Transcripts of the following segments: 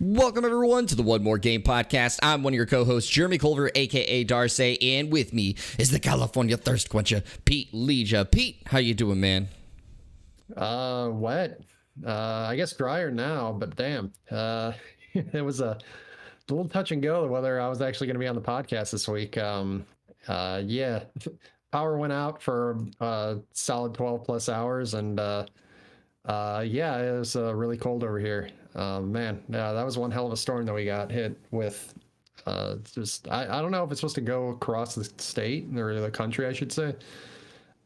Welcome, everyone, to the One More Game podcast. I'm one of your co-hosts, Jeremy Culver, a.k.a. Darcy, and with me is the California Thirst Quencher, Pete Leja. Pete, how you doing, man? Wet. I guess drier now, but damn. It was a little touch and go whether I was actually going to be on the podcast this week. Yeah, power went out for a solid 12 plus hours, and yeah, it was really cold over here. Man, yeah, that was one hell of a storm that we got hit with. Just I don't know if it's supposed to go across the state or the country, I should say.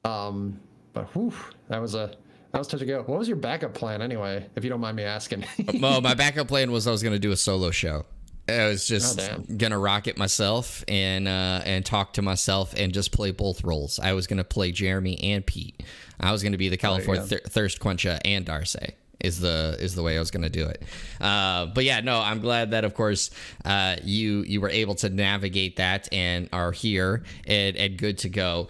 But whew, that was touch and go. What was your backup plan anyway, if you don't mind me asking? Well, my backup plan was I was going to do a solo show. I was just gonna rock it myself and talk to myself and just play both roles. I was gonna play Jeremy and Pete. I was gonna be the California Thirst Quencher and Darcy. Is the way I was gonna do it. But yeah, no, I'm glad that of course you were able to navigate that and are here and good to go.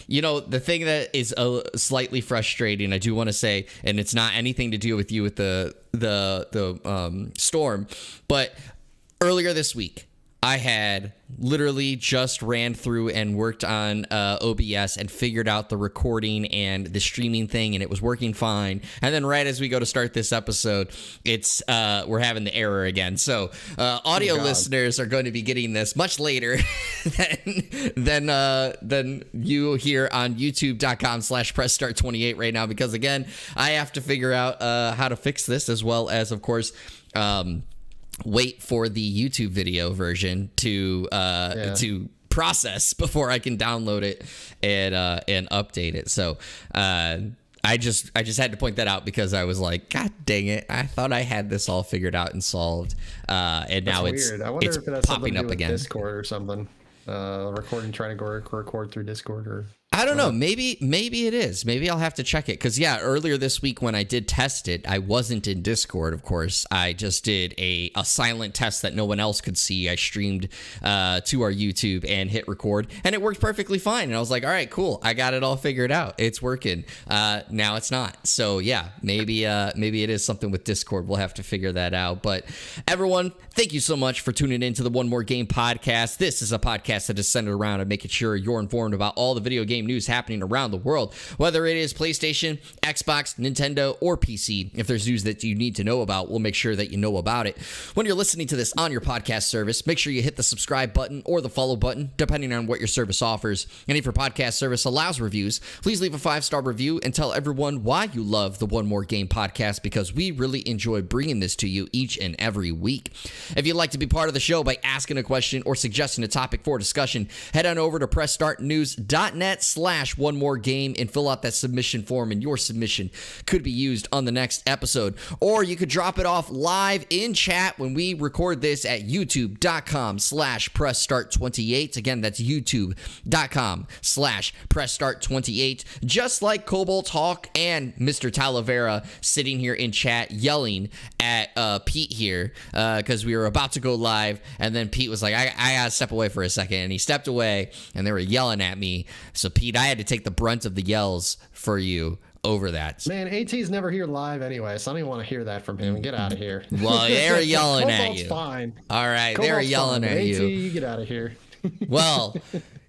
You know, the thing that is slightly frustrating, I do want to say, and it's not anything to do with you with the storm, but earlier this week, I had literally just ran through and worked on OBS and figured out the recording and the streaming thing, and it was working fine. And then right as we go to start this episode, it's we're having the error again. So audio listeners are going to be getting this much later than you here on youtube.com/pressstart28 right now, because again, I have to figure out how to fix this, as well as of course wait for the YouTube video version to process before I can download it and update it. So I just had to point that out because I was like, God dang it, I thought I had this all figured out and solved, and now it's weird. I wonder it's if that's popping up with again. Discord or something. Trying to record through Discord, or I don't know. Maybe it is. Maybe I'll have to check it. Because, yeah, earlier this week when I did test it, I wasn't in Discord, of course. I just did a silent test that no one else could see. I streamed to our YouTube and hit record, and it worked perfectly fine. And I was like, all right, cool. I got it all figured out. It's working. Now it's not. So, yeah, maybe it is something with Discord. We'll have to figure that out. But everyone, thank you so much for tuning in to the One More Game podcast. This is a podcast that is centered around and making sure you're informed about all the video game news happening around the world, whether it is PlayStation, Xbox, Nintendo, or PC. If there's news that you need to know about, we'll make sure that you know about it. When you're listening to this on your podcast service, make sure you hit the subscribe button or the follow button, depending on what your service offers. And if your podcast service allows reviews, please leave a 5-star review and tell everyone why you love the One More Game podcast, because we really enjoy bringing this to you each and every week. If you'd like to be part of the show by asking a question or suggesting a topic for discussion, head on over to pressstartnews.net/One More Game and fill out that submission form, and your submission could be used on the next episode. Or you could drop it off live in chat when we record this at youtube.com/presssstart28. Again, that's youtube.com/presssstart28. Just like Cobalt Hawk and Mr. Talavera sitting here in chat yelling at Pete here because we were about to go live, and then Pete was like, I gotta step away for a second, and he stepped away and they were yelling at me. So Pete, I had to take the brunt of the yells for you over that. Man, AT's never here live anyway, so I don't even want to hear that from him. Get out of here. Well, they were yelling at you. Fine. All right, they were yelling at you. AT, you get out of here. Well,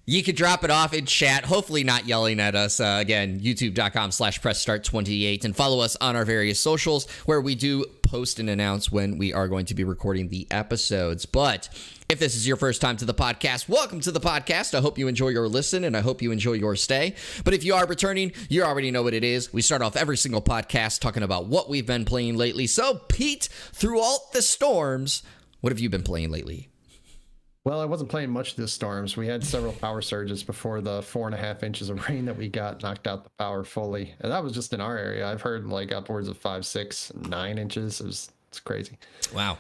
you could drop it off in chat, hopefully not yelling at us. Again, youtube.com/presssstart28, and follow us on our various socials where we do post and announce when we are going to be recording the episodes. But if this is your first time to the podcast, welcome to the podcast. I hope you enjoy your listen, and I hope you enjoy your stay. But if you are returning, you already know what it is. We start off every single podcast talking about what we've been playing lately. So, Pete, through all the storms, what have you been playing lately? Well, I wasn't playing much this storms. We had several power surges before the 4.5 inches of rain that we got knocked out the power fully. And that was just in our area. I've heard like upwards of 5, 6, 9 inches. It's crazy. Wow.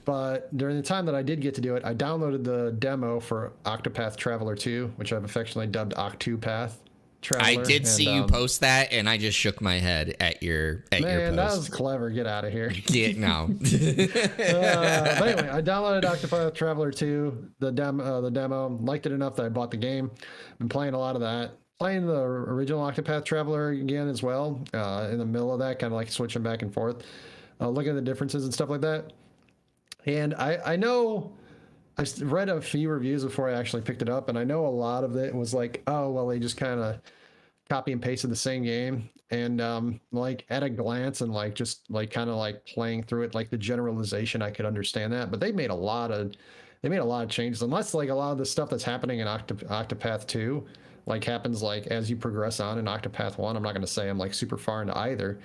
But during the time that I did get to do it, I downloaded the demo for Octopath Traveler 2, which I've affectionately dubbed Octopath Traveler. I did see you post that, and I just shook my head at your post. Man, that was clever. Get out of here. Yeah, no. But anyway, I downloaded Octopath Traveler 2, the demo, liked it enough that I bought the game. Been playing a lot of that. Playing the original Octopath Traveler again as well, in the middle of that, kind of like switching back and forth. looking at the differences and stuff like that. And I know I read a few reviews before I actually picked it up, and I know a lot of it was like, oh, well, they just kind of copy and pasted the same game. And like at a glance and like just like kind of like playing through it, like the generalization, I could understand that. But they made a lot of changes, unless like a lot of the stuff that's happening in Octopath 2 like happens like as you progress on in Octopath 1. I'm not going to say I'm like super far into either,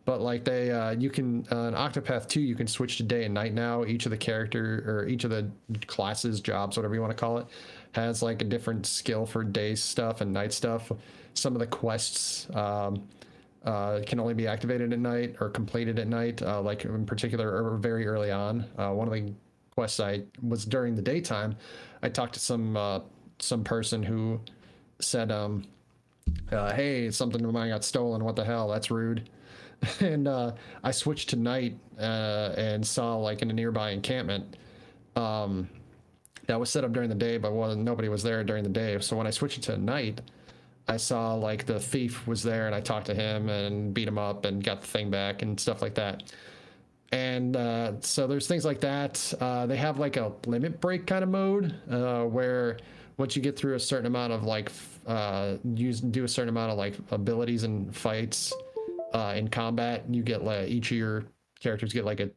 but like you can in Octopath 2 you can switch to day and night now. Each of the character or each of the classes, jobs, whatever you want to call it, has like a different skill for day stuff and night stuff. Some of the quests can only be activated at night or completed at night, like in particular or very early on. One of the quests I was during the daytime, I talked to some person who said, hey, something of mine got stolen, what the hell, that's rude. And I switched to night and saw like in a nearby encampment that was set up during the day, but nobody was there during the day. So when I switched it to night, I saw like the thief was there, and I talked to him and beat him up and got the thing back and stuff like that. And so there's things like that. They have like a limit break kind of mode where once you get through a certain amount of like do a certain amount of like abilities and fights in combat, you get like each of your characters get like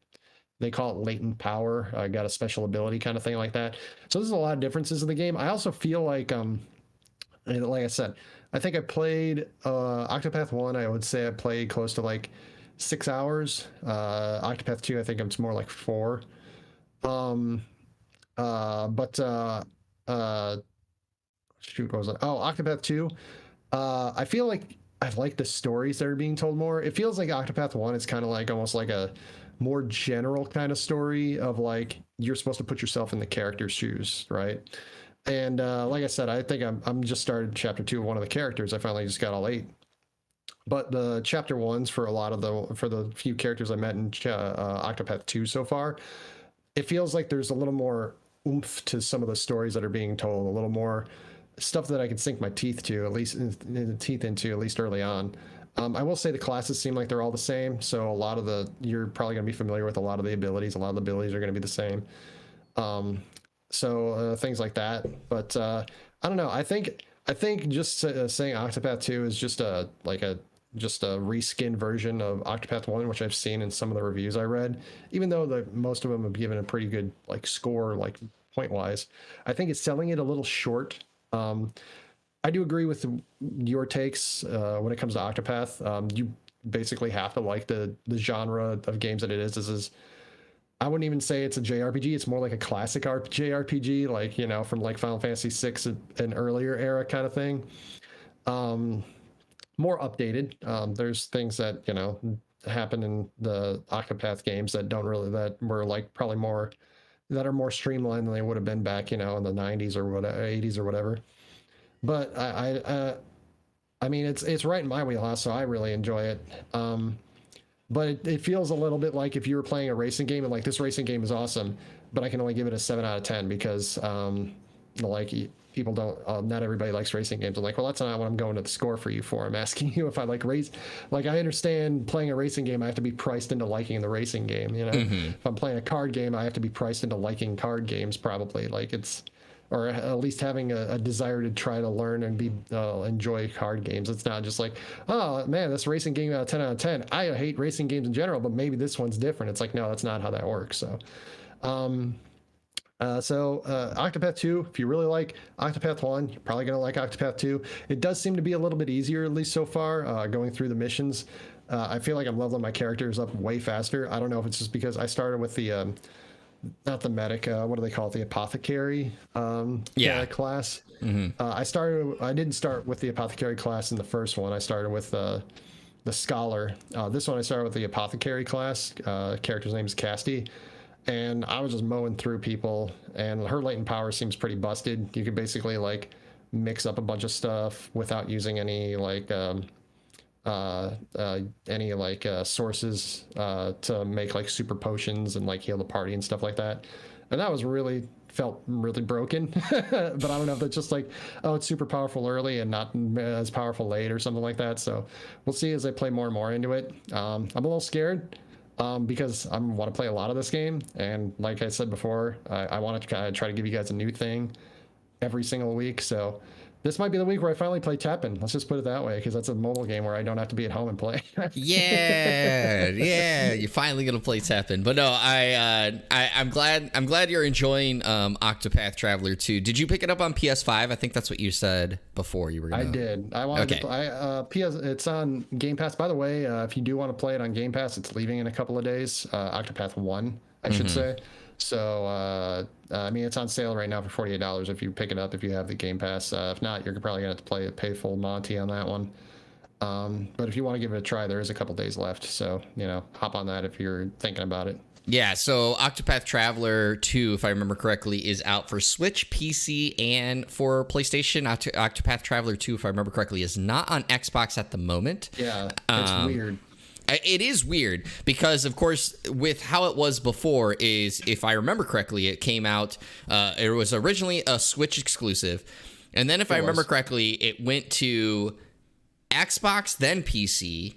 they call it latent power. Got a special ability kind of thing like that. So there's a lot of differences in the game. I also feel like I said, I think I played Octopath 1. I would say I played close to like 6 hours. Octopath 2, I think it's more like 4. Shoot, what was it? Oh, Octopath 2. I feel like I like the stories that are being told more. It feels like Octopath 1 is kind of like almost like a more general kind of story of like you're supposed to put yourself in the character's shoes, right? And like I said, I think I'm just started chapter 2 of one of the characters. I finally just got all 8. But the chapter 1s for the few characters I met in Octopath 2 so far, it feels like there's a little more oomph to some of the stories that are being told, a little more stuff that I can sink my teeth to, at least at least early on. I will say the classes seem like they're all the same, so you're probably going to be familiar with a lot of the abilities. A lot of the abilities are going to be the same. So things like that. But I don't know. I think just saying Octopath 2 is just a reskin version of Octopath 1, which I've seen in some of the reviews I read. Even though most of them have given a pretty good like score, like point wise, I think it's selling it a little short. I do agree with your takes when it comes to Octopath. You basically have to like the genre of games that it is. This is, I wouldn't even say it's a JRPG. It's more like a classic JRPG, like, you know, from like Final Fantasy VI, an earlier era kind of thing. More updated. There's things that, you know, happen in the Octopath games that were like probably more, that are more streamlined than they would have been back, you know, in the 90s or whatever, 80s or whatever. But I mean, it's right in my wheelhouse, so I really enjoy it. But it feels a little bit like if you were playing a racing game and like, this racing game is awesome, but I can only give it a 7 out of 10 because like people don't, not everybody likes racing games. I'm like, well, that's not what I'm going to the score for you for. I'm asking you if I like race. Like, I understand playing a racing game, I have to be priced into liking the racing game. You know, if I'm playing a card game, I have to be priced into liking card games probably. Like or at least having a desire to try to learn and enjoy card games. It's not just like, oh man, this racing game 10 out of 10. I hate racing games in general, but maybe this one's different. It's like, no, that's not how that works. So, Octopath 2, if you really like Octopath 1, you're probably going to like Octopath 2. It does seem to be a little bit easier, at least so far, going through the missions. I feel like I'm leveling my characters up way faster. I don't know if it's just because I started with the not the medic, what do they call it, the apothecary class. I didn't start with the apothecary class in the first one. I started with the scholar. This one I started with the apothecary class. Character's name is Casty, and I was just mowing through people, and her latent power seems pretty busted. You can basically like mix up a bunch of stuff without using any like sources to make like super potions and like heal the party and stuff like that. And that was felt really broken. But I don't know if that's just like, oh, it's super powerful early and not as powerful late or something like that. So we'll see as I play more and more into it. I'm a little scared. because I want to play a lot of this game, and like I said before, I want to try to give you guys a new thing every single week. So this might be the week where I finally play Teppen. Let's just put it that way, because that's a mobile game where I don't have to be at home and play. Yeah, you're finally gonna play Teppen. But no, I'm glad you're enjoying Octopath Traveler 2. Did you pick it up on PS5? I think that's what you said before you were gonna. I did. I wanted to play. It's on Game Pass. By the way, if you do want to play it on Game Pass, it's leaving in a couple of days. Octopath 1, I should say. So, I mean, it's on sale right now for $48 if you pick it up, if you have the Game Pass. If not, you're probably going to have to pay full Monty on that one. But if you want to give it a try, there is a couple days left. So, hop on that if you're thinking about it. Yeah, so Octopath Traveler 2, if I remember correctly, is out for Switch, PC, and for PlayStation. Octopath Traveler 2, if I remember correctly, is not on Xbox at the moment. Yeah, it's weird. It is weird because, of course, with how it was before is, if I remember correctly, it came out, it was originally a Switch exclusive. And then if I remember correctly, it went to Xbox, then PC,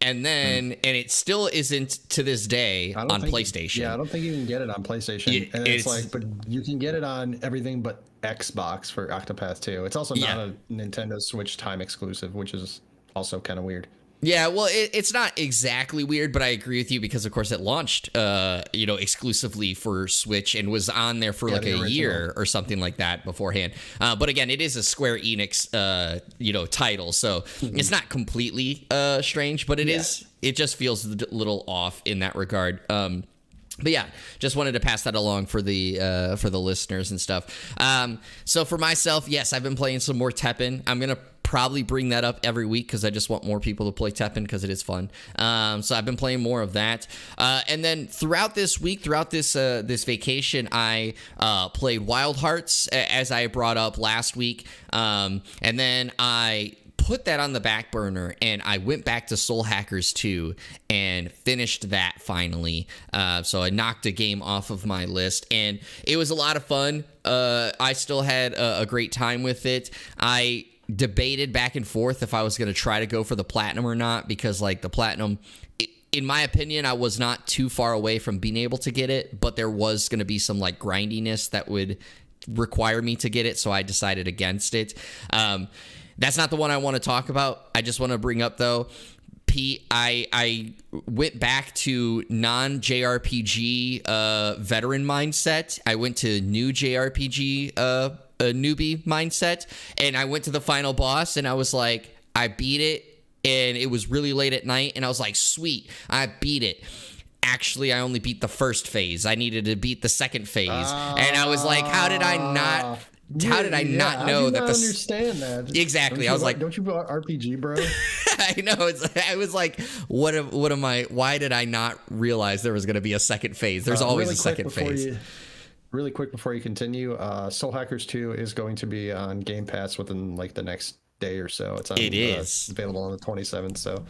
and then, and it still isn't to this day on PlayStation. Yeah, I don't think you can get it on PlayStation. And it's like, but you can get it on everything but Xbox for Octopath 2. It's also not a Nintendo Switch time exclusive, which is also kind of weird. Yeah, well, it's not exactly weird, but I agree with you because, of course, it launched, exclusively for Switch and was on there for like a year or something like that beforehand. But again, it is a Square Enix, title, so it's not completely strange, but it is. It just feels a little off in that regard. But yeah, just wanted to pass that along for the listeners and stuff. So for myself, yes, I've been playing some more Teppen. I'm gonna probably bring that up every week because I just want more people to play Teppen because it is fun. So I've been playing more of that. And then throughout this week, throughout this vacation, I played Wild Hearts, as I brought up last week. And then I put that on the back burner and I went back to Soul Hackers 2 and finished that finally. So I knocked a game off of my list and it was a lot of fun. I still had a great time with it. I debated back and forth if I was going to try to go for the platinum or not, because like the platinum, in my opinion, I was not too far away from being able to get it, but there was going to be some like grindiness that would require me to get it. So I decided against it. That's not the one I want to talk about. I just want to bring up, though, Pete, I went back to non-JRPG veteran mindset. I went to new JRPG newbie mindset, and I went to the final boss, and I was like, I beat it, and it was really late at night, and I was like, sweet, I beat it. Actually, I only beat the first phase. I needed to beat the second phase, and I was like, how did I not... How did I not know that? Understand that exactly? I was like, "Don't you RPG, bro?" I know. I was like, "What am I? Why did I not realize there was going to be a second phase? There's always a second phase." Really quick before you continue, Soul Hackers 2 is going to be on Game Pass within like the next day or so. It is available on the 27th. So,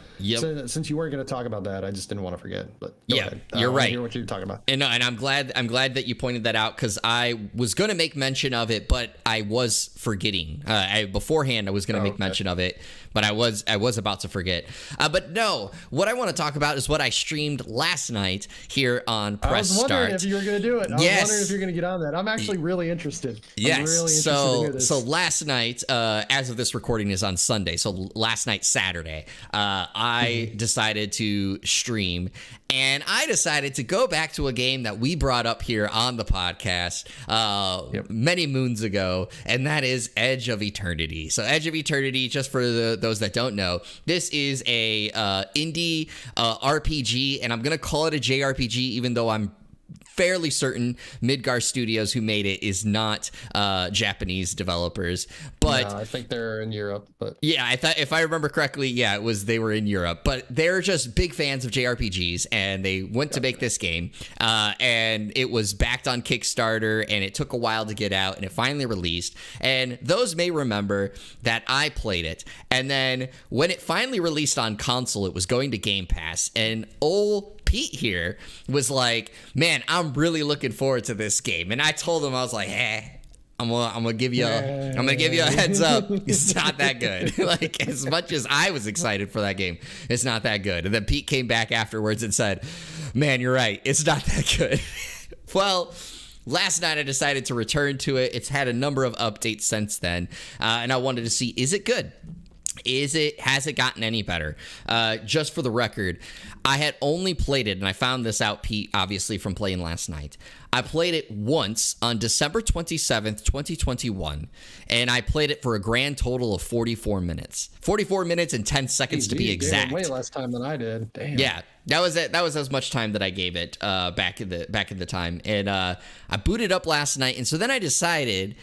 since you weren't going to talk about that, I just didn't want to forget. But go ahead. You're right. Hear what you're talking about. And I'm glad that you pointed that out because I was going to make mention of it, but I was forgetting. Beforehand, I was going to make mention of it, but I was about to forget. But no, what I want to talk about is what I streamed last night here on Press Start. I was wondering if you were going to do it. I was wondering if you're going to get on that. I'm actually really interested. Yes. I'm really interested to hear this. So last night, as of this recording is on Sunday. So last night, Saturday, I decided to stream, and I decided to go back to a game that we brought up here on the podcast many moons ago, and that is Edge of Eternity. So Edge of Eternity, just for those that don't know, this is a indie RPG, and I'm going to call it a JRPG, even though I'm fairly certain Midgar Studios, who made it, is not Japanese developers, but no, I think they're in Europe. But yeah, I thought, if I remember correctly, they were in Europe. But they're just big fans of JRPGs, and they went to make this game, and it was backed on Kickstarter, and it took a while to get out, and it finally released. And those may remember that I played it, and then when it finally released on console, it was going to Game Pass, and Pete here was like, man, I'm really looking forward to this game. And I told him, I was like, I'm gonna give you a heads up. It's not that good. Like, as much as I was excited for that game, it's not that good. And then Pete came back afterwards and said, "Man, you're right. It's not that good." Well, last night I decided to return to it. It's had a number of updates since then, and I wanted to see, is it good? Has it gotten any better? Just for the record, I had only played it, and I found this out, Pete, obviously from playing last night. I played it once on December 27th, 2021, and I played it for a grand total of 44 minutes. 44 minutes and 10 seconds to be exact. Way less time than I did. Damn. Yeah, that was it. That was as much time that I gave it back in the time. And I booted up last night, and so then I decided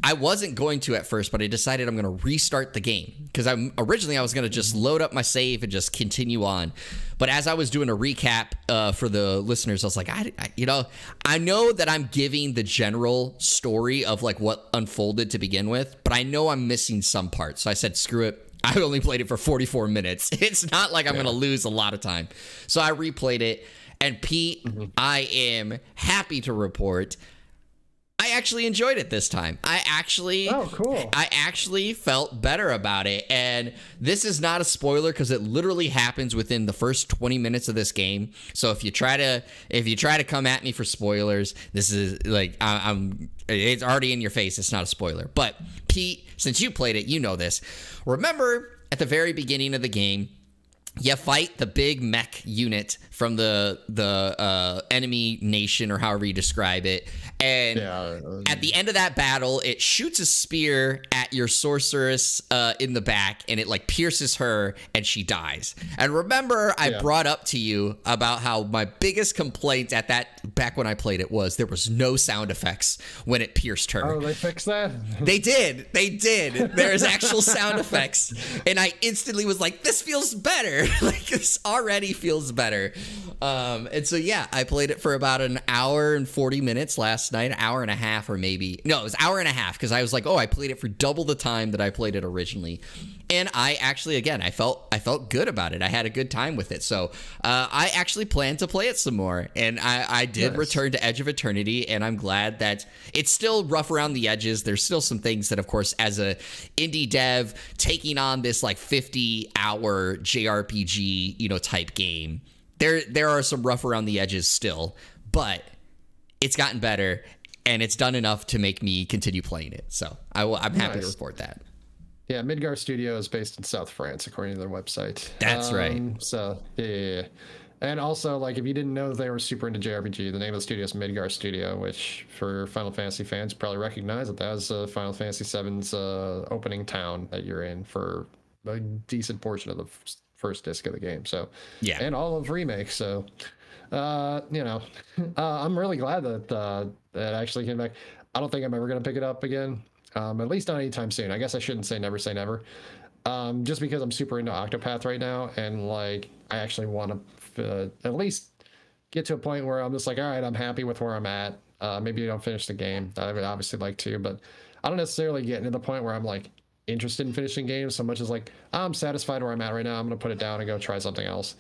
I wasn't going to at first, but I decided I'm going to restart the game because originally I was going to just load up my save and just continue on. But as I was doing a recap for the listeners, I was like, I know that I'm giving the general story of like what unfolded to begin with, but I know I'm missing some parts. So I said, screw it. I only played it for 44 minutes. It's not like I'm going to lose a lot of time. So I replayed it. And Pete, I am happy to report I actually enjoyed it this time. Oh, cool. I actually felt better about it. And this is not a spoiler because it literally happens within the first 20 minutes of this game. So if you try to come at me for spoilers, this is like it's already in your face. It's not a spoiler. But Pete, since you played it, you know this. Remember at the very beginning of the game, you fight the big mech unit from the enemy nation, or however you describe it. And at the end of that battle, it shoots a spear at your sorceress in the back, and it like pierces her, and she dies. And remember, I brought up to you about how my biggest complaint at that back when I played it was there was no sound effects when it pierced her. Oh, they fixed that? They did. There's actual sound effects, and I instantly was like, "This feels better." Like, this already feels better. And so I played it for about an hour and 40 minutes last night, an hour and a half, or maybe no, it was an hour and a half, because I was like, I played it for double the time that I played it originally. And I actually, again, I felt good about it. I had a good time with it. So I actually plan to play it some more. And I did return to Edge of Eternity, and I'm glad that it's still rough around the edges. There's still some things that, of course, as a indie dev taking on this like 50-hour JRPG, type game, there are some rough around the edges still, but it's gotten better, and it's done enough to make me continue playing it. So I'm happy to report that. Yeah, Midgar Studio is based in South France, according to their website. That's right. So, yeah. And also, like, if you didn't know they were super into JRPG, the name of the studio is Midgar Studio, which, for Final Fantasy fans, probably recognize that was Final Fantasy VII's opening town that you're in for a decent portion of the first disc of the game. So, yeah. And all of Remake. So, I'm really glad that that actually came back. I don't think I'm ever going to pick it up again. At least not anytime soon. I guess I shouldn't say never say never. Just because I'm super into Octopath right now, and like I actually want to at least get to a point where I'm just like, all right, I'm happy with where I'm at. Maybe I don't finish the game. I would obviously like to, but I don't necessarily get to the point where I'm like interested in finishing games so much as like I'm satisfied where I'm at right now. I'm gonna put it down and go try something else.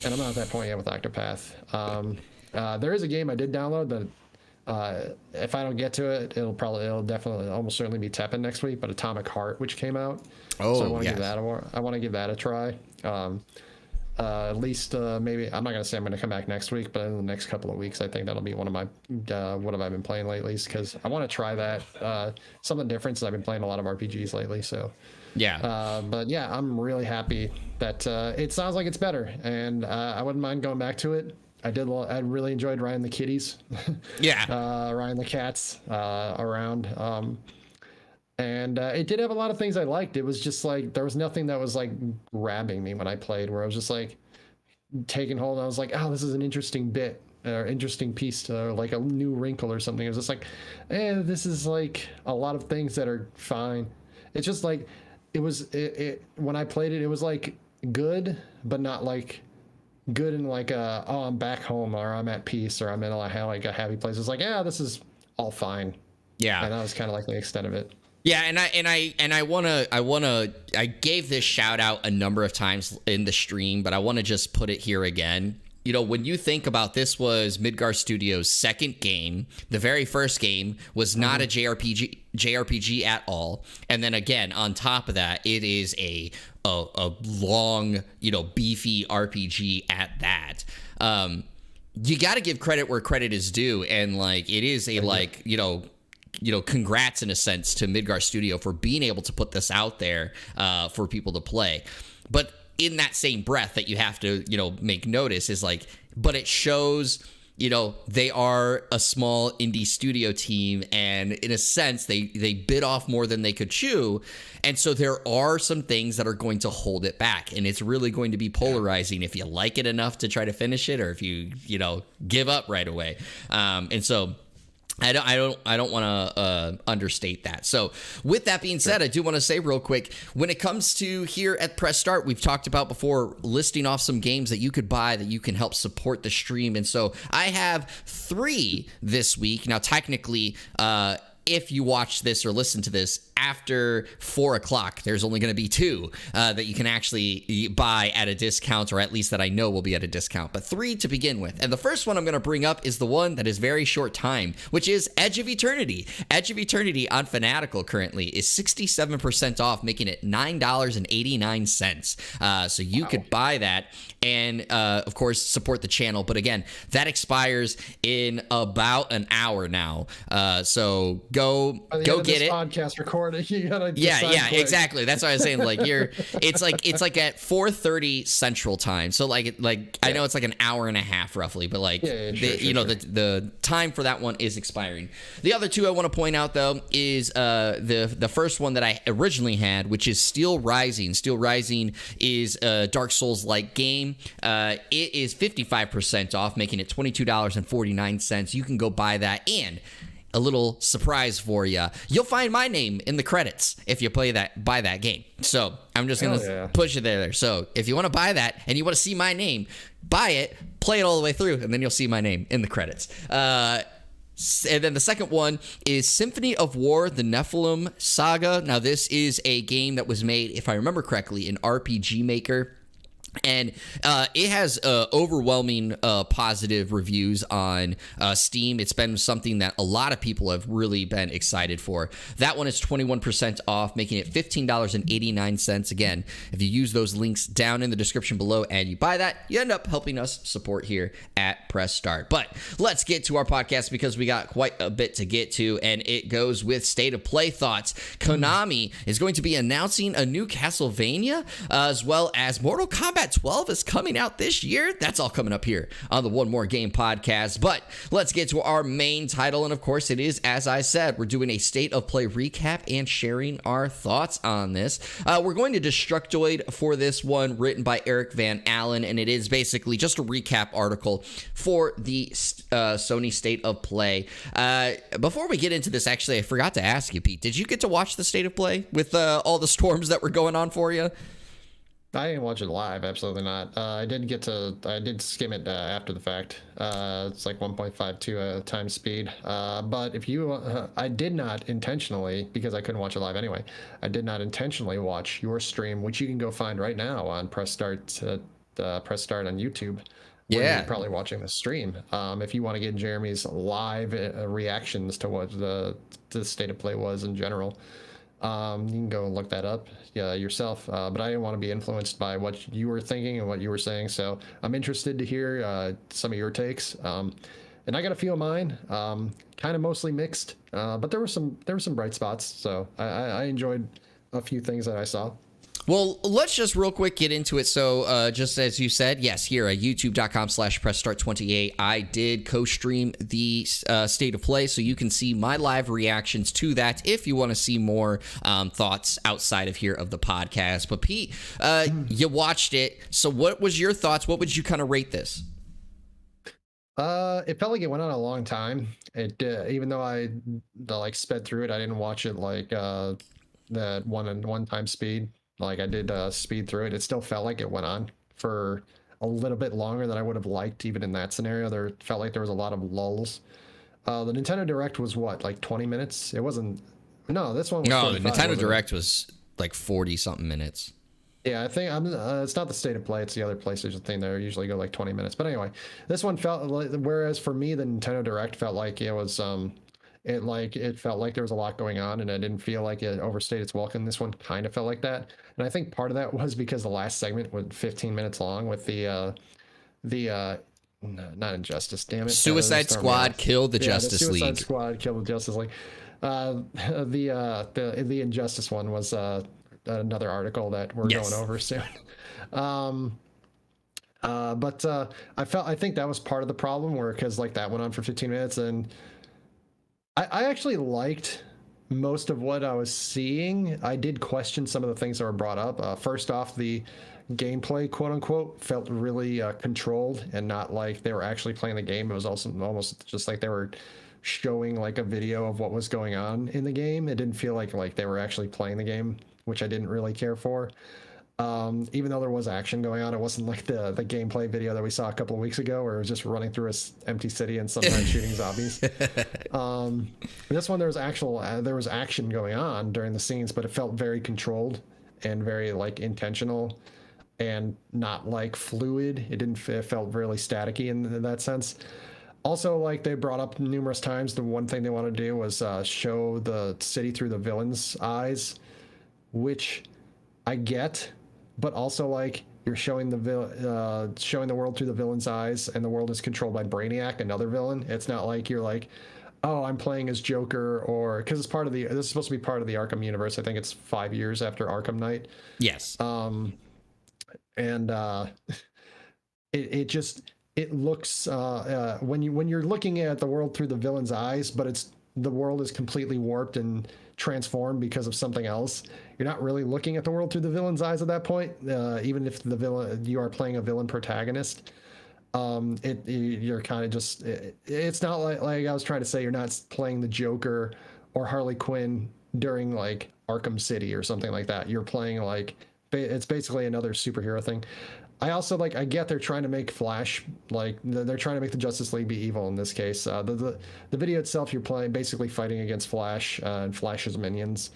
And I'm not at that point yet with Octopath. There is a game I did download that. If I don't get to it, it'll definitely almost certainly be Teppen next week. But Atomic Heart, which came out, so I want to give that a try. At least maybe I'm not gonna say I'm gonna come back next week, but in the next couple of weeks, I think that'll be one of my what have I been playing lately? Because I want to try that something different. Since I've been playing a lot of RPGs lately, so but yeah, I'm really happy that it sounds like it's better, and I wouldn't mind going back to it. I really enjoyed riding the kitties. Riding the cats around. And it did have a lot of things I liked. It was just like, there was nothing that was like grabbing me when I played, where I was just like taking hold. And I was like, oh, this is an interesting bit or interesting piece to like a new wrinkle or something. It was just like, this is like a lot of things that are fine. It's just like, when I played it, it was like good, but not like good in like I'm back home, or I'm at peace, or I'm in like a happy place. It's like, this is all fine. Yeah. And that was kind of like the extent of it. Yeah, I gave this shout out a number of times in the stream, but I want to just put it here again. you know, when you think about this was Midgar Studios' second game. The very first game was not a JRPG at all. And then again, on top of that, it is a long, you know, beefy RPG at that. You got to give credit where credit is due, and like it is a like, you know, congrats in a sense to Midgar Studio for being able to put this out there for people to play. But in that same breath that you have to, you know, make notice is like, but it shows, you know, they are a small indie studio team, and in a sense they bit off more than they could chew, and so there are some things that are going to hold it back, and it's really going to be polarizing if you like it enough to try to finish it, or if you know, give up right away. And so I don't want to understate that. So with that being said, I do want to say real quick, when it comes to here at Press Start, we've talked about before listing off some games that you could buy that you can help support the stream. And so I have 3 this week. Now, technically, if you watch this or listen to this after 4 o'clock, there's only going to be 2 that you can actually buy at a discount, or at least that I know will be at a discount, but 3 to begin with. And the first one I'm going to bring up is the one that is very short time, which is Edge of Eternity. Edge of Eternity on Fanatical currently is 67% off, making it $9.89. So you could buy that and, of course, support the channel. But again, that expires in about an hour now. So go get it. Podcast recording. You gotta yeah, quick. Exactly. That's what I was saying. Like it's like at 4:30 Central Time. So like I know it's like an hour and a half roughly, but like the time for that one is expiring. The other 2 I want to point out though is the first one that I originally had, which is Steel Rising. Steel Rising is a Dark Souls like game. It is 55% off, making it $22.49. You can go buy that, and a little surprise for you, you'll find my name in the credits if you buy that game. So I'm just gonna push it there. So if you want to buy that and you want to see my name, buy it, play it all the way through, and then you'll see my name in the credits. And then the second one is Symphony of War: The Nephilim Saga. Now this is a game that was made, if I remember correctly, in RPG Maker. And it has overwhelming positive reviews on Steam. It's been something that a lot of people have really been excited for. That one is 21% off, making it $15.89. Again, if you use those links down in the description below and you buy that, you end up helping us support here at Press Start. But let's get to our podcast because we got quite a bit to get to, and it goes with State of Play thoughts. Konami is going to be announcing a new Castlevania, as well as Mortal Kombat 12 is coming out this year. That's all coming up here on the One More Game podcast. But let's get to our main title. And of course, it is, as I said, we're doing a State of Play recap and sharing our thoughts on this. We're going to Destructoid for this one, written by Eric Van Allen. And it is basically just a recap article for the Sony State of Play. Before we get into this, actually, I forgot to ask you, Pete, did you get to watch the State of Play with all the storms that were going on for you? I didn't watch it live, absolutely not. I did skim it after the fact. It's like 1.52 times speed. But if you, I did not intentionally, because I couldn't watch it live anyway, I did not intentionally watch your stream, which you can go find right now on Press Start Press Start on YouTube. Yeah, you're probably watching the stream. If you want to get Jeremy's live reactions to what the State of Play was in general. You can go and look that up yourself, but I didn't want to be influenced by what you were thinking and what you were saying, so I'm interested to hear some of your takes, and I got a few of mine, kind of mostly mixed, but there were some bright spots, so I enjoyed a few things that I saw. Well, let's just real quick get into it. So just as you said, yes, here at youtube.com/pressstart28, I did co-stream the State of Play, so you can see my live reactions to that if you want to see more thoughts outside of here of the podcast. But Pete, you watched it. So what was your thoughts? What would you kind of rate this? It felt like it went on a long time. It even though I sped through it, I didn't watch it like that one time speed. Like I did speed through it. It still felt like it went on for a little bit longer than I would have liked, even in that scenario. There felt like there was a lot of lulls. The Nintendo Direct was what, like 20 minutes? It wasn't. No, this one was. No, the Nintendo Direct was like 40 something minutes. Yeah, I think I'm. It's not the state of play; it's the other PlayStation thing. They usually go like 20 minutes. But anyway, this one felt like, whereas for me, the Nintendo Direct felt like it was it felt like there was a lot going on, and I didn't feel like it overstayed its welcome. This one kind of felt like that, and I think part of that was because the last segment was 15 minutes long with the not Injustice. Damn it, that's Suicide throwing me Squad off. killed the Yeah, the Justice Suicide League. Squad killed the Justice League. Uh, the Injustice one was another article that we're going Yes. over soon. Um, but I think that was part of the problem, where because like that went on for 15 minutes, and I actually liked most of what I was seeing. I did question some of the things that were brought up. First off, the gameplay, quote unquote, felt really controlled and not like they were actually playing the game. It was also almost just like they were showing like a video of what was going on in the game. It didn't feel like they were actually playing the game, which I didn't really care for. Even though there was action going on, it wasn't like the gameplay video that we saw a couple of weeks ago, where it was just running through a empty city and sometimes shooting zombies. This one there was action going on during the scenes, but it felt very controlled and very like intentional and not like fluid. It felt really staticky in that sense. Also, like they brought up numerous times, the one thing they wanted to do was show the city through the villain's eyes, which I get, but also like you're showing showing the world through the villain's eyes, and the world is controlled by Brainiac, another villain. It's not like you're like, oh, I'm playing as Joker, or because it's part of this is supposed to be part of the Arkham universe. I think it's 5 years after Arkham Knight. Yes. And it just it looks when you're looking at the world through the villain's eyes, but the world is completely warped and transformed because of something else. You're not really looking at the world through the villain's eyes at that point, even if you are playing a villain protagonist. You're kind of just it's not like I was trying to say, you're not playing the Joker or Harley Quinn during like Arkham City or something like that. You're playing like it's basically another superhero thing. I also like I get they're trying to make Flash like they're trying to make the Justice League be evil in this case. The video itself, you're playing basically fighting against Flash and Flash's minions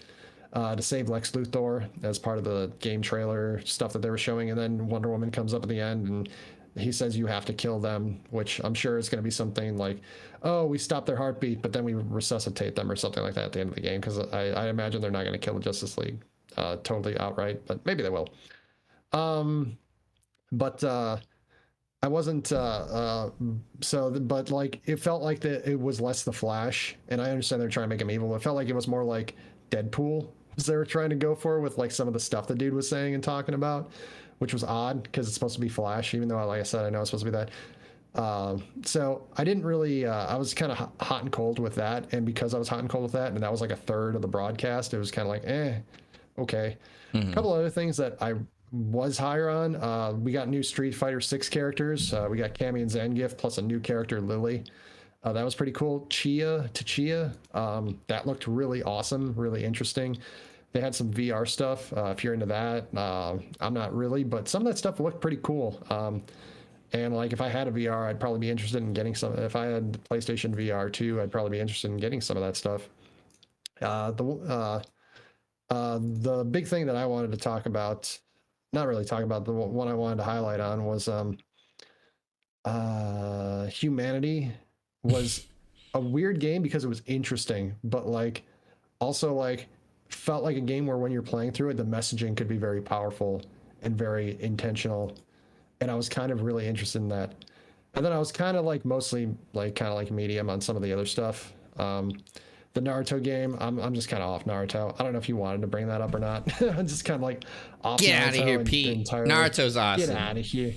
to save Lex Luthor as part of the game trailer stuff that they were showing, and then Wonder Woman comes up at the end and he says you have to kill them, which I'm sure is going to be something like, oh, we stop their heartbeat, but then we resuscitate them or something like that at the end of the game, because I imagine they're not going to kill the Justice League totally outright, but maybe they will. But I wasn't but like it felt like it was less the Flash, and I understand they're trying to make him evil. It felt like it was more like Deadpool as they were trying to go for with like some of the stuff the dude was saying and talking about, which was odd because it's supposed to be Flash, even though like I said I know it's supposed to be that. So I didn't really I was kind of hot and cold with that, and because I was hot and cold with that, and that was like a third of the broadcast, it was kind of like okay. A couple other things that I was higher on. We got new Street Fighter 6 characters. We got Cammy and Zangief plus a new character, Lily. That was pretty cool. Chia, that looked really awesome, really interesting. They had some VR stuff. If you're into that, I'm not really, but some of that stuff looked pretty cool. And like if I had a VR, I'd probably be interested in getting some. If I had PlayStation VR too, I'd probably be interested in getting some of that stuff. The big thing that I wanted to talk about, not really talk about, the one I wanted to highlight on was Humanity was a weird game because it was interesting, but like also like felt like a game where when you're playing through it, the messaging could be very powerful and very intentional. And I was kind of really interested in that. And then I was kind of like mostly like kind of like medium on some of the other stuff. The Naruto game, I'm just kind of off Naruto. I don't know if you wanted to bring that up or not. I'm just kind of like off Get Naruto out of here, Pete. entirely. Naruto's awesome. Get out of here.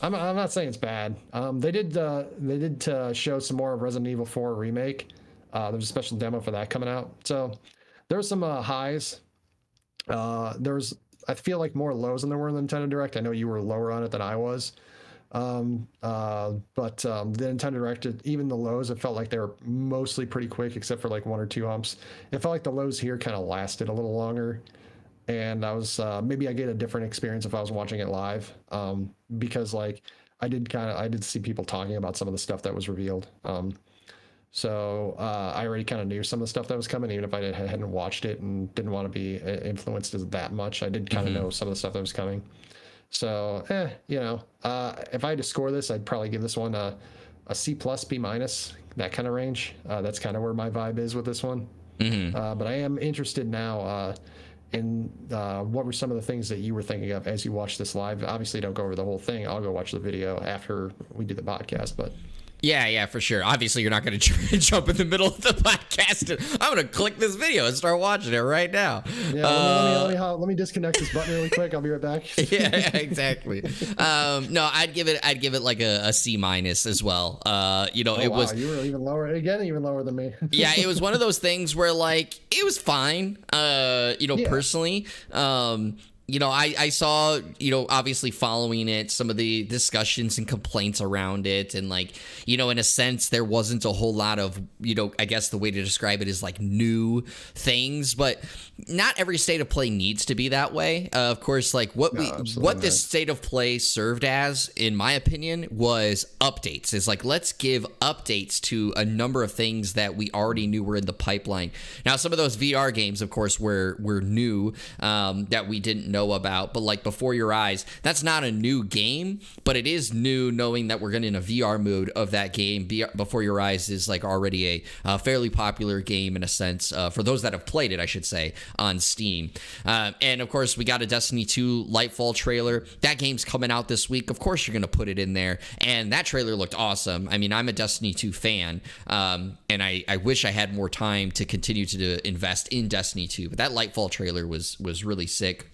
I'm not saying it's bad. They did show some more of Resident Evil 4 remake. There's a special demo for that coming out. So there were some highs. There's I feel like more lows than there were in the Nintendo Direct. I know you were lower on it than I was. But the Nintendo Direct, even the lows, it felt like they were mostly pretty quick, except for like one or two humps. It felt like the lows here kind of lasted a little longer, and I was maybe I get a different experience if I was watching it live, because like I did see people talking about some of the stuff that was revealed. So I already kind of knew some of the stuff that was coming, even if I hadn't watched it and didn't want to be influenced as that much. I did kind of know some of the stuff that was coming. So, if I had to score this, I'd probably give this one a C plus, B minus, that kind of range. That's kind of where my vibe is with this one. But I am interested now in what were some of the things that you were thinking of as you watched this live. Obviously, don't go over the whole thing. I'll go watch the video after we do the podcast, but. Yeah, for sure. Obviously, you're not going to jump in the middle of the podcast. I'm going to click this video and start watching it right now. Yeah, let me disconnect this button really quick. I'll be right back. yeah, exactly. No, I'd give it like a C minus as well. It was. You were even lower again, even lower than me. Yeah, it was one of those things where like it was fine. Personally. I saw, obviously following it, some of the discussions and complaints around it. And like, in a sense, there wasn't a whole lot of, I guess the way to describe it is like new things, but not every state of play needs to be that way. Of course, like what this state of play served as, in my opinion, was updates. It's like, let's give updates to a number of things that we already knew were in the pipeline. Now, some of those VR games, of course, were new, that we didn't know about, but like Before Your Eyes, that's not a new game, but it is new knowing that we're going in a VR mode of that game. Before Your Eyes is like already a fairly popular game in a sense, for those that have played it, I should say, on Steam. And of course, we got a Destiny 2 Lightfall trailer. That game's coming out this week. Of course, you're going to put it in there, and that trailer looked awesome. I mean, I'm a Destiny 2 fan, and I wish I had more time to continue to invest in Destiny 2, but that Lightfall trailer was really sick.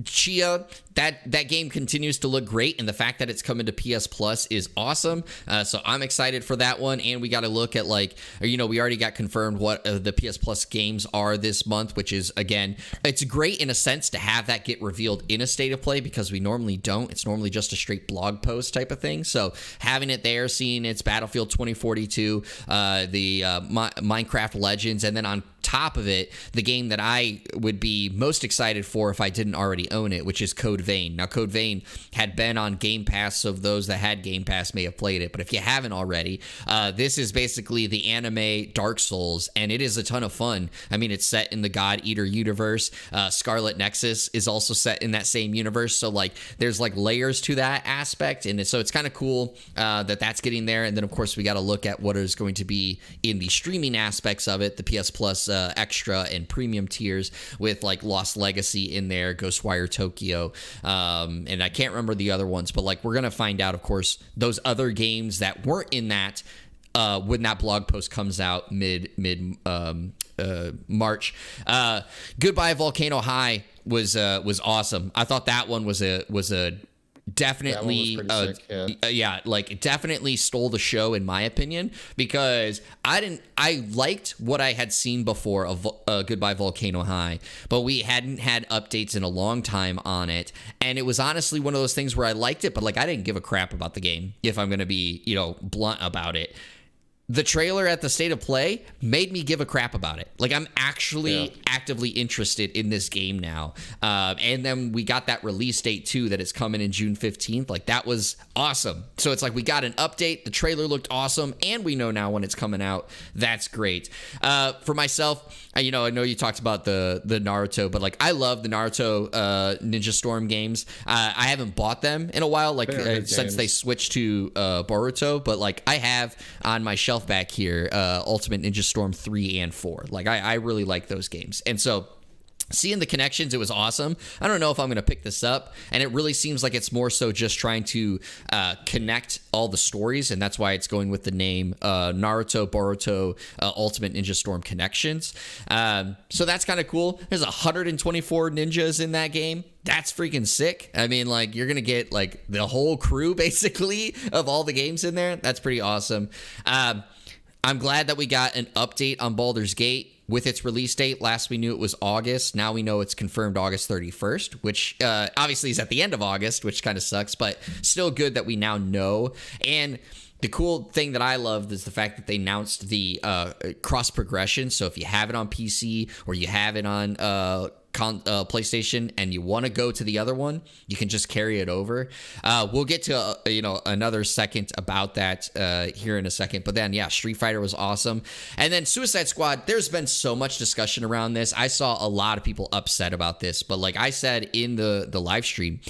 Chia, that game continues to look great, and the fact that it's coming to PS Plus is awesome. So I'm excited for that one, and we got to look at we already got confirmed what the PS Plus games are this month, which is, again, it's great in a sense to have that get revealed in a state of play because we normally don't. It's normally just a straight blog post type of thing. So having it there, seeing it's Battlefield 2042, the Minecraft Legends, and then on top of it, the game that I would be most excited for if I didn't already own it, which is Code Vein. Now, Code Vein had been on Game Pass, so those that had Game Pass may have played it, but if you haven't already, this is basically the anime Dark Souls, and it is a ton of fun. I mean, it's set in the God Eater universe. Scarlet Nexus is also set in that same universe, so there's layers to that aspect, and so it's kind of cool that's getting there. And then, of course, we got to look at what is going to be in the streaming aspects of it, the PS Plus extra and premium tiers with Lost Legacy in there, Ghostwire Tokyo, and I can't remember the other ones, but we're gonna find out, of course, those other games that weren't in that when that blog post comes out mid March. Goodbye Volcano High was awesome. I thought that one was a definitely it definitely stole the show in my opinion, because I liked what I had seen before of Goodbye Volcano High, but we hadn't had updates in a long time on it, and it was honestly one of those things where I liked it, but I didn't give a crap about the game, if I'm gonna be blunt about it. The trailer at the State of Play made me give a crap about it. I'm actually actively interested in this game now. And then we got that release date, too, that is coming in June 15th. That was awesome. So it's we got an update. The trailer looked awesome, and we know now when it's coming out. That's great. For myself, I know you talked about the Naruto, but I love the Naruto Ninja Storm games. I haven't bought them in a while, since they switched to Boruto, but I have on my shelf back here Ultimate Ninja Storm 3 and 4. I really like those games, and so seeing the connections, it was awesome. I don't know if I'm going to pick this up, and it really seems like it's more so just trying to connect all the stories, and that's why it's going with the name Naruto Boruto Ultimate Ninja Storm Connections. So that's kind of cool. There's 124 ninjas in that game. That's freaking sick. I mean, you're going to get the whole crew basically of all the games in there. That's pretty awesome. I'm glad that we got an update on Baldur's Gate with its release date. Last we knew it was August. Now we know it's confirmed August 31st, which obviously is at the end of August, which kind of sucks, but still good that we now know. And the cool thing that I loved is the fact that they announced the cross progression. So if you have it on PC or you have it on PlayStation and you want to go to the other one, you can just carry it over. We'll get to another second about that here in a second. But then, yeah, Street Fighter was awesome. And then Suicide Squad, there's been so much discussion around this. I saw a lot of people upset about this, but like I said in the live stream,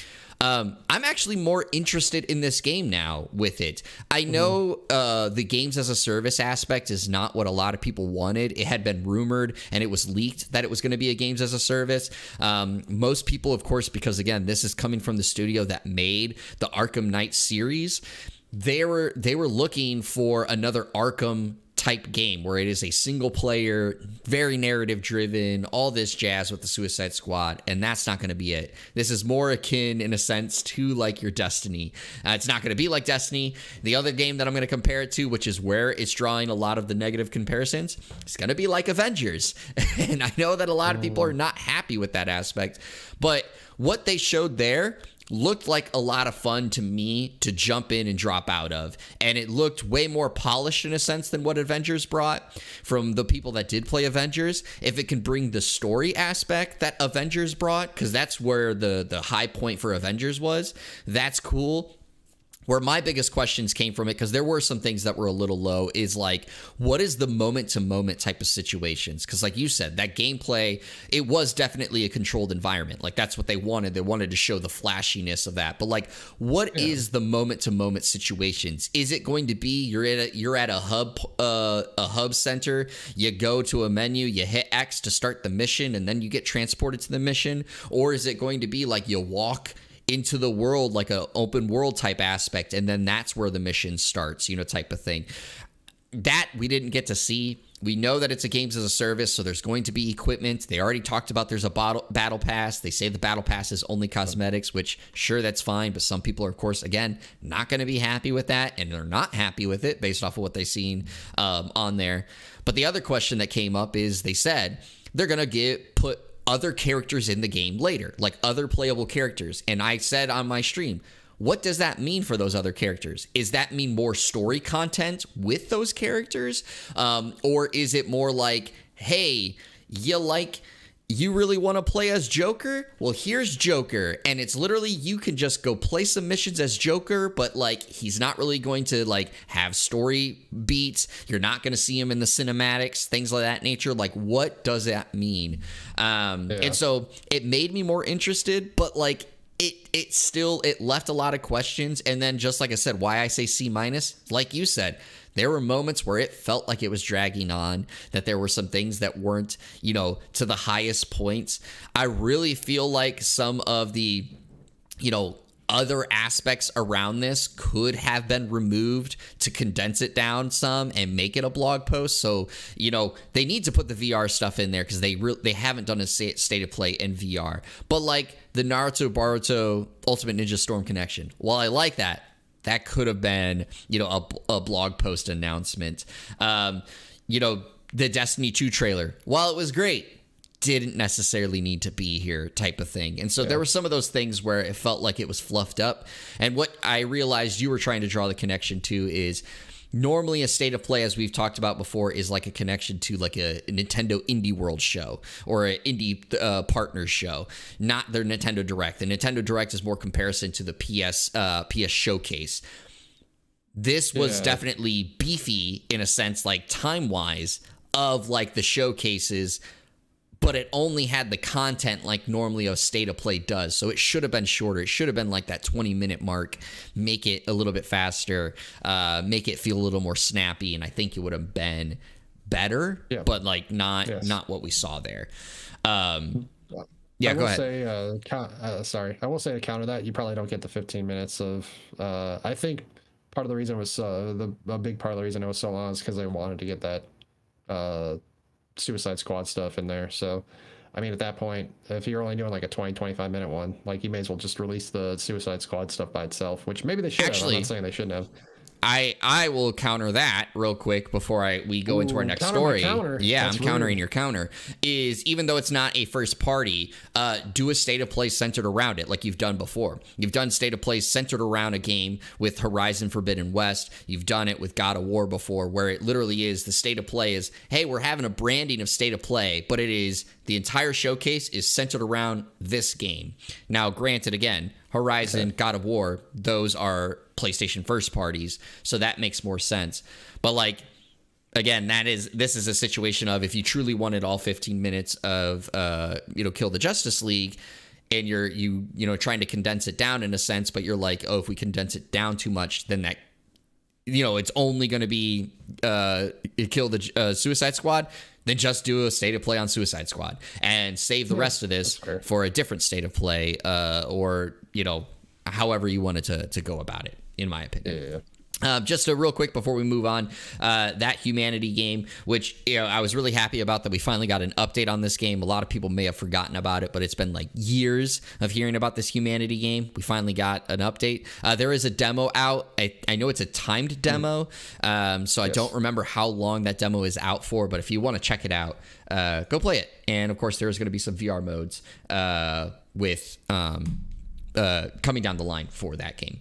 I'm actually more interested in this game now with it. I know the games as a service aspect is not what a lot of people wanted. It had been rumored and it was leaked that it was going to be a games as a service. Most people, of course, because again, this is coming from the studio that made the Arkham Knight series. They were looking for another Arkham type game where it is a single player, very narrative driven, all this jazz with the Suicide Squad, and that's not going to be it. This is more akin in a sense to like your Destiny. It's not going to be like Destiny. The other game that I'm going to compare it to, which is where it's drawing a lot of the negative comparisons, it's going to be like Avengers. And I know that a lot of people are not happy with that aspect, but what they showed there looked like a lot of fun to me to jump in and drop out of. And it looked way more polished in a sense than what Avengers brought from the people that did play Avengers. If it can bring the story aspect that Avengers brought, because that's where the high point for Avengers was, that's cool. Where my biggest questions came from it, because there were some things that were a little low, is like, what is the moment-to-moment type of situations? Because like you said, that gameplay, it was definitely a controlled environment. Like, that's what they wanted. They wanted to show the flashiness of that. But like, what is the moment-to-moment situations? Is it going to be you're at a hub center, you go to a menu, you hit X to start the mission, and then you get transported to the mission? Or is it going to be like you walk into the world like an open world type aspect, and then that's where the mission starts, type of thing? That we didn't get to see. We know that it's a games as a service, so there's going to be equipment. They already talked about there's a battle pass. They say the battle pass is only cosmetics, which sure, that's fine, but some people are, of course, again, not going to be happy with that, and they're not happy with it based off of what they've seen on there. But the other question that came up is they said they're going to put other characters in the game later, like other playable characters. And I said on my stream, what does that mean for those other characters? Is that mean more story content with those characters? Or is it more like, hey, you really want to play as Joker? Well, here's Joker. And it's literally, you can just go play some missions as Joker, but like, he's not really going to like have story beats. You're not going to see him in the cinematics, things like that nature. Like, what does that mean? And so it made me more interested, but like, it left a lot of questions. And then, just like I said, why I say C-, like you said, there were moments where it felt like it was dragging on, that there were some things that weren't, to the highest points. I really feel like some of the, other aspects around this could have been removed to condense it down some and make it a blog post. So, they need to put the VR stuff in there, because they haven't done a state of play in VR. But like the Naruto Boruto Ultimate Ninja Storm connection, while I like that could have been, a blog post announcement. The Destiny 2 trailer, while it was great, didn't necessarily need to be here type of thing. And so there were some of those things where it felt like it was fluffed up. And what I realized you were trying to draw the connection to is, normally a state of play, as we've talked about before, is like a connection to like a Nintendo Indie World show or an indie partners show, not their Nintendo Direct. The Nintendo Direct is more comparison to the PS Showcase. This was definitely beefy in a sense, like time-wise, of like the showcases, but it only had the content like normally a state of play does. So it should have been shorter. It should have been like that 20-minute mark, make it a little bit faster, make it feel a little more snappy. And I think it would have been better, but like not what we saw there. Go ahead. I will say to counter that, you probably don't get the 15 minutes of, I think part of the reason it was, a big part of the reason it was so long is because they wanted to get that, Suicide Squad stuff in there. So I mean, at that point, if you're only doing like a 20-25 minute one, like, you may as well just release the Suicide Squad stuff by itself, which maybe they should have. I'm not saying they shouldn't have. I will counter that real quick before we go into our next story. Yeah, I'm countering your counter. Is even though it's not a first party, do a state of play centered around it, like you've done before. You've done state of play centered around a game with Horizon Forbidden West. You've done it with God of War before, where it literally is the state of play is, hey, we're having a branding of state of play, but it is the entire showcase is centered around this game. Now, granted, again, Horizon, God of War, those are PlayStation first parties, so that makes more sense. But like, again, this is a situation of if you truly wanted all 15 minutes of Kill the Justice League, and you're trying to condense it down in a sense, but you're like, oh, if we condense it down too much, then that it's only going to be Kill the Suicide Squad. Then just do a state of play on Suicide Squad and save the rest of this for a different state of play, or however you wanted to go about it, in my opinion. Yeah. Just a real quick before we move on, that Humanity game, which I was really happy about that we finally got an update on this game. A lot of people may have forgotten about it, but it's been like years of hearing about this Humanity game. We finally got an update. There is a demo out. I know it's a timed demo, so I don't remember how long that demo is out for, but if you want to check it out, go play it. And of course, there's going to be some VR modes with coming down the line for that game.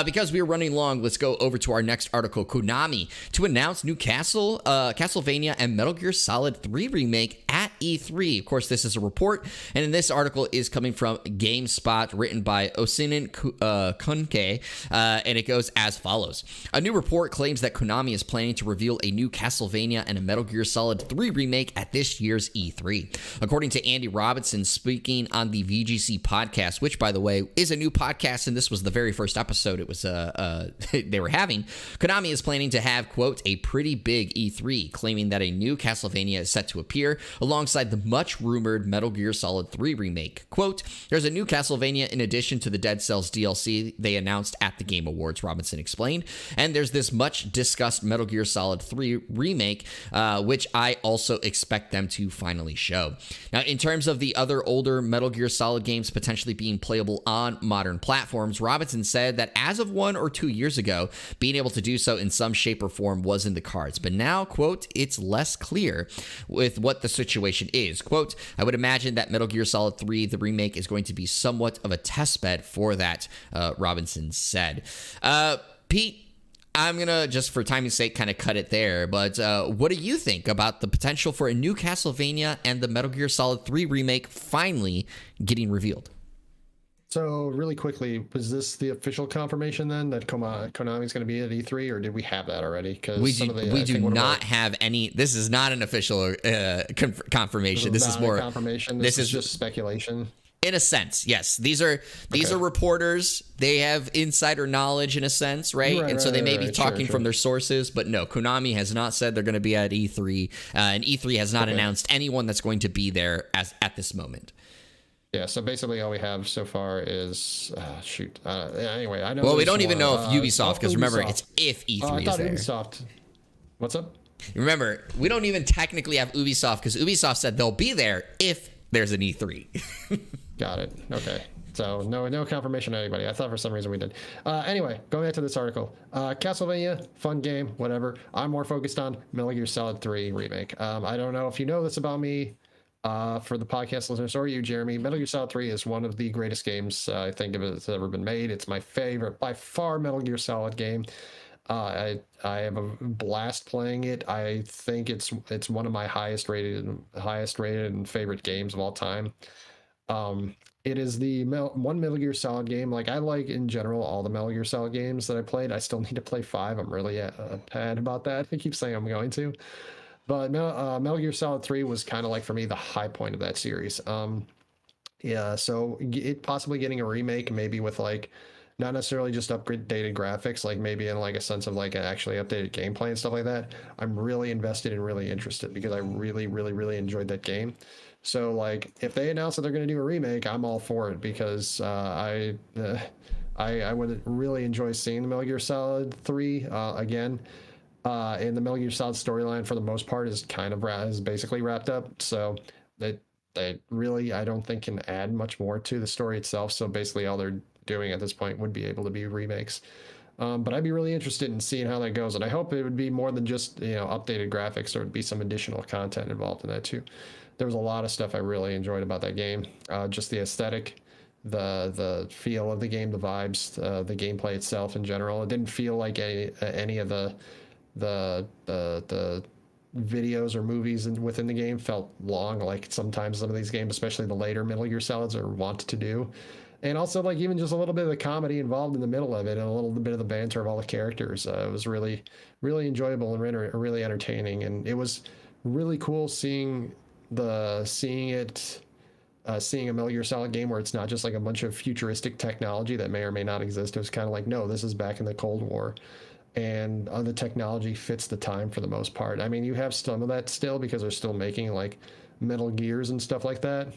Because we are running long, let's go over to our next article. Konami to announce new Castlevania and Metal Gear Solid 3 remake at E3. Of course, this is a report, and in this article is coming from GameSpot, written by Osinin Kunke, and it goes as follows. A new report claims that Konami is planning to reveal a new Castlevania and a Metal Gear Solid 3 remake at this year's E3. According to Andy Robinson, speaking on the VGC podcast, which, by the way, is a new podcast, and this was the very first episode it was they were having. Konami is planning to have, quote, a pretty big E3, claiming that a new Castlevania is set to appear alongside the much rumored Metal Gear Solid 3 remake. Quote, there's a new Castlevania in addition to the Dead Cells DLC they announced at the Game Awards, Robinson explained, and there's this much discussed Metal Gear Solid 3 remake, which I also expect them to finally show. Now, in terms of the other older Metal Gear Solid games potentially being playable on modern platforms, Robinson said that as of 1 or 2 years ago, being able to do so in some shape or form was in the cards. But now, quote, it's less clear with what the situation is. Quote, I would imagine that Metal Gear Solid 3, the remake, is going to be somewhat of a test bed for that, Robinson said. Pete, I'm going to, just for timing's sake, kind of cut it there. But what do you think about the potential for a new Castlevania and the Metal Gear Solid 3 remake finally getting revealed? So really quickly, was this the official confirmation then that Konami's going to be at E3, or did we have that already? Because we do not have any. This is not an official confirmation. This is more confirmation. This is just speculation. In a sense, yes. These are reporters. They have insider knowledge in a sense, right? And so they may be talking from their sources, but no, Konami has not said they're going to be at E3, and E3 has not announced anyone that's going to be there at this moment. Yeah, so basically all we have so far is anyway, I know. Well, we don't even know if Ubisoft, because remember, it's if E3 is there. Ubisoft. What's up? Remember, we don't even technically have Ubisoft because Ubisoft said they'll be there if there's an E3. Got it. Okay. So no confirmation to anybody. I thought for some reason we did. Anyway, going back to this article. Castlevania, fun game, whatever. I'm more focused on Metal Gear Solid 3 remake. I don't know if you know this about me. For the podcast listeners or you, Jeremy, Metal Gear Solid 3 is one of the greatest games I think of it that's ever been made. It's my favorite, by far, Metal Gear Solid game. I have a blast playing it. I think it's one of my highest rated and favorite games of all time. It is the one Metal Gear Solid game. Like, I like, in general, all the Metal Gear Solid games that I played. I still need to play 5. I'm really bad about that. I keep saying I'm going to. But Metal Gear Solid 3 was kind of like, for me, the high point of that series. Yeah, so it possibly getting a remake, maybe with like, not necessarily just updated graphics, like maybe in like a sense of like an actually updated gameplay and stuff like that. I'm really invested and really interested because I really, really, really enjoyed that game. So like, if they announce that they're going to do a remake, I'm all for it because I would really enjoy seeing the Metal Gear Solid 3 again. And the Metal Gear Solid storyline, for the most part, is basically wrapped up. So they really, I don't think, can add much more to the story itself. So basically, all they're doing at this point would be able to be remakes. But I'd be really interested in seeing how that goes, and I hope it would be more than just updated graphics. There would be some additional content involved in that too. There was a lot of stuff I really enjoyed about that game. Just the aesthetic, the feel of the game, the vibes, the gameplay itself in general. It didn't feel like any of the videos or movies within the game felt long, like sometimes some of these games, especially the later Metal Gear Solids, are wont to do. And also, like, even just a little bit of the comedy involved in the middle of it, and a little bit of the banter of all the characters. It was really, really enjoyable and really entertaining. And it was really cool seeing seeing a Metal Gear Solid game where it's not just like a bunch of futuristic technology that may or may not exist. It was kind of like, no, this is back in the Cold War, and the technology fits the time for the most part. I mean, you have some of that still because they're still making like Metal Gears and stuff like that.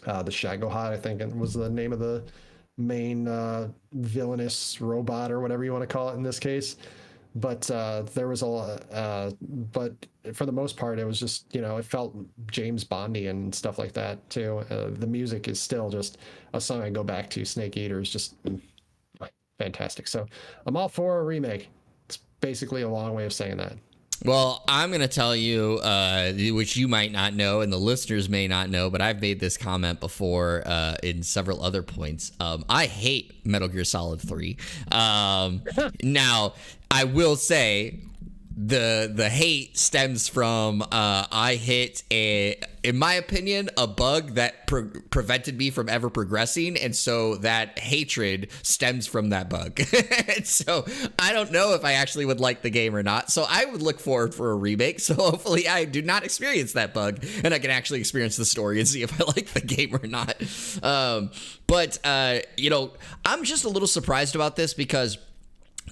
The Shagohod, I think, was the name of the main villainous robot or whatever you want to call it in this case. But there was but for the most part, it was just, it felt James Bondy and stuff like that too. The music is still just a song I go back to. Snake Eater is just fantastic. So I'm all for a remake. It's basically a long way of saying that. Well, I'm going to tell you, which you might not know and the listeners may not know, but I've made this comment before in several other points. I hate Metal Gear Solid 3. Now, I will say the hate stems from I hit in my opinion, a bug that prevented me from ever progressing, and so that hatred stems from that bug. And so I don't know if I actually would like the game or not. So I would look forward for a remake. So hopefully I do not experience that bug, and I can actually experience the story and see if I like the game or not. But I'm just a little surprised about this because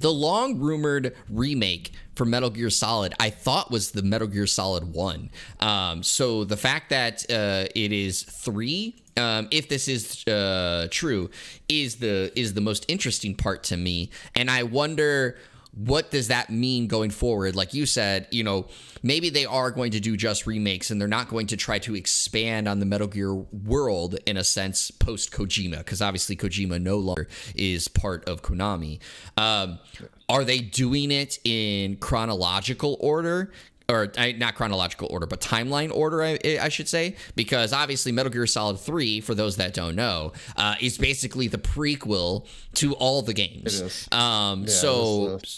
the long rumored remake for Metal Gear Solid, I thought was the Metal Gear Solid 1. So the fact that it is 3, if this is true, is the most interesting part to me. And I wonder, what does that mean going forward? Like you said, maybe they are going to do just remakes and they're not going to try to expand on the Metal Gear world in a sense post Kojima, because obviously Kojima no longer is part of Konami. Are they doing it in chronological order? Or not chronological order, but timeline order, I should say, because obviously Metal Gear Solid 3, for those that don't know, is basically the prequel to all the games. It is.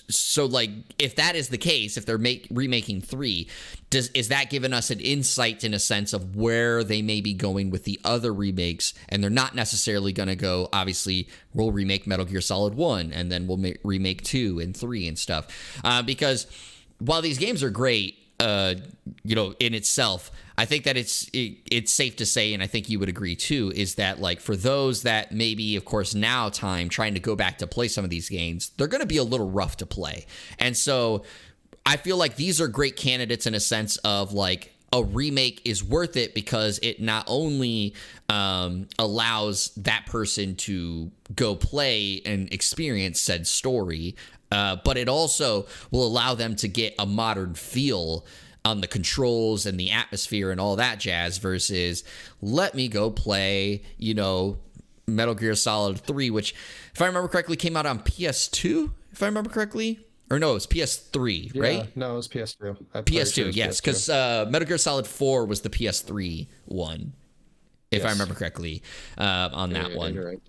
So like, if that is the case, if they're remaking 3, is that giving us an insight in a sense of where they may be going with the other remakes? And they're not necessarily going to go, obviously, we'll remake Metal Gear Solid 1, and then we'll remake 2 and 3 and stuff. Because while these games are great, in itself, I think that it's safe to say, and I think you would agree too, is that like for those that maybe, of course, now trying to go back to play some of these games, they're going to be a little rough to play. And so I feel like these are great candidates in a sense of like a remake is worth it because it not only allows that person to go play and experience said story, but it also will allow them to get a modern feel on the controls and the atmosphere and all that jazz versus let me go play, Metal Gear Solid 3, which, if I remember correctly, came out on PS2, if I remember correctly. Or no, it was PS3, right? Yeah, no, it was PS2. PS2, yes, because Metal Gear Solid 4 was the PS3 one, if I remember correctly, on that one. You're right.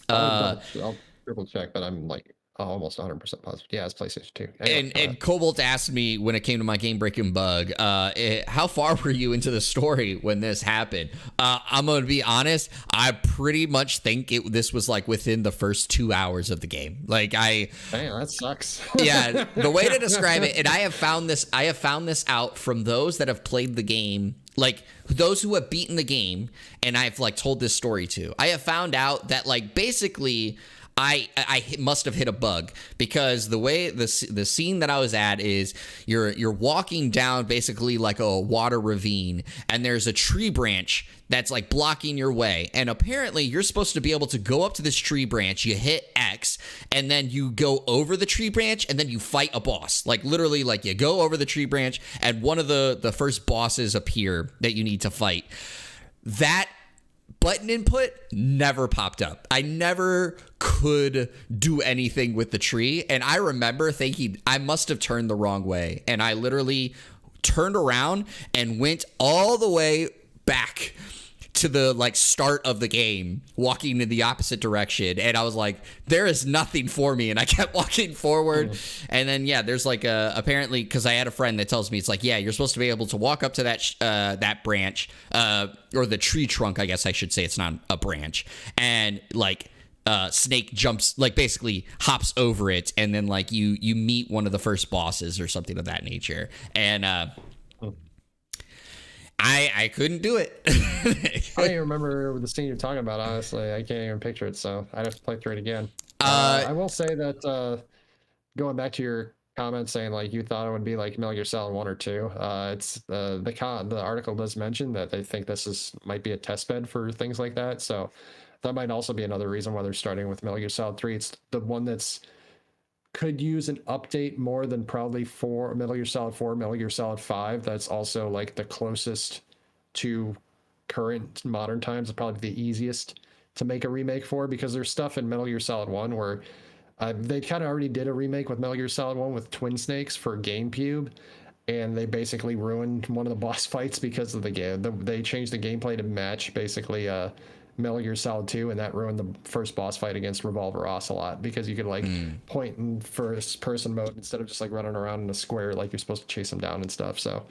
I'll triple check, but I'm like almost 100% positive. Yeah, it's PlayStation 2. And Cobalt asked me when it came to my game-breaking bug, how far were you into the story when this happened? I'm going to be honest, I pretty much think this was like within the first 2 hours of the game. Like Damn, that sucks. Yeah, the way to describe it, and I have found this out from those that have played the game, like those who have beaten the game, and I've like told this story to. I have found out that like basically I must have hit a bug because the way the scene that I was at is you're walking down basically like a water ravine, and there's a tree branch that's like blocking your way, and apparently you're supposed to be able to go up to this tree branch, you hit X, and then you go over the tree branch, and then you fight a boss. Like literally, like you go over the tree branch, and one of the first bosses appear that you need to fight. That button input never popped up. I never could do anything with the tree. And I remember thinking I must have turned the wrong way. And I literally turned around and went all the way back to the like start of the game, walking in the opposite direction. And I was like, there is nothing for me. And I kept walking forward. And then, yeah, there's like apparently, because I had a friend that tells me, it's like, yeah, you're supposed to be able to walk up to that branch, or the tree trunk, I guess I should say. It's not a branch. And like, Snake jumps, like basically hops over it. And then like you meet one of the first bosses or something of that nature. And, I couldn't do it. I don't even remember the scene you're talking about, honestly. I can't even picture it, so I'd have to play through it again. I will say that going back to your comment saying like you thought it would be like Metal Gear Solid 1 or 2, it's the article does mention that they think this might be a test bed for things like that. So that might also be another reason why they're starting with Metal Gear Solid 3. It's the one that's could use an update more than probably Metal Gear Solid 4, Metal Gear Solid 5. That's also like the closest to current modern times. It's probably the easiest to make a remake for, because there's stuff in Metal Gear Solid 1 where they kind of already did a remake with Metal Gear Solid 1 with Twin Snakes for GameCube, and they basically ruined one of the boss fights because of the game. They changed the gameplay to match basically Metal Gear Solid 2, and that ruined the first boss fight against Revolver Ocelot, because you could like point in first person mode instead of just like running around in a square like you're supposed to chase them down and stuff. So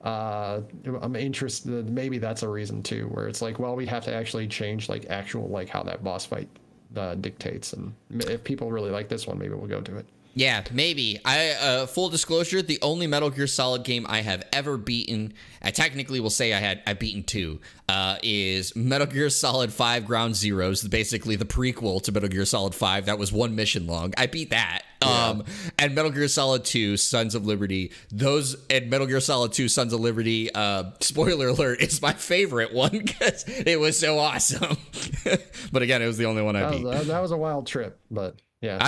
I'm interested, maybe that's a reason too, where it's like, well, we have to actually change like actual like how that boss fight dictates, and if people really like this one, maybe we'll go to it. Yeah, maybe. Full disclosure, the only Metal Gear Solid game I have ever beaten, I technically will say I've beaten 2, is Metal Gear Solid 5 Ground Zeroes, basically the prequel to Metal Gear Solid 5. That was one mission long. I beat that. Yeah. And Metal Gear Solid 2, Sons of Liberty. And Metal Gear Solid 2, Sons of Liberty, spoiler alert, is my favorite one because it was so awesome. But again, it was the only one I beat. That was a wild trip, but... yeah,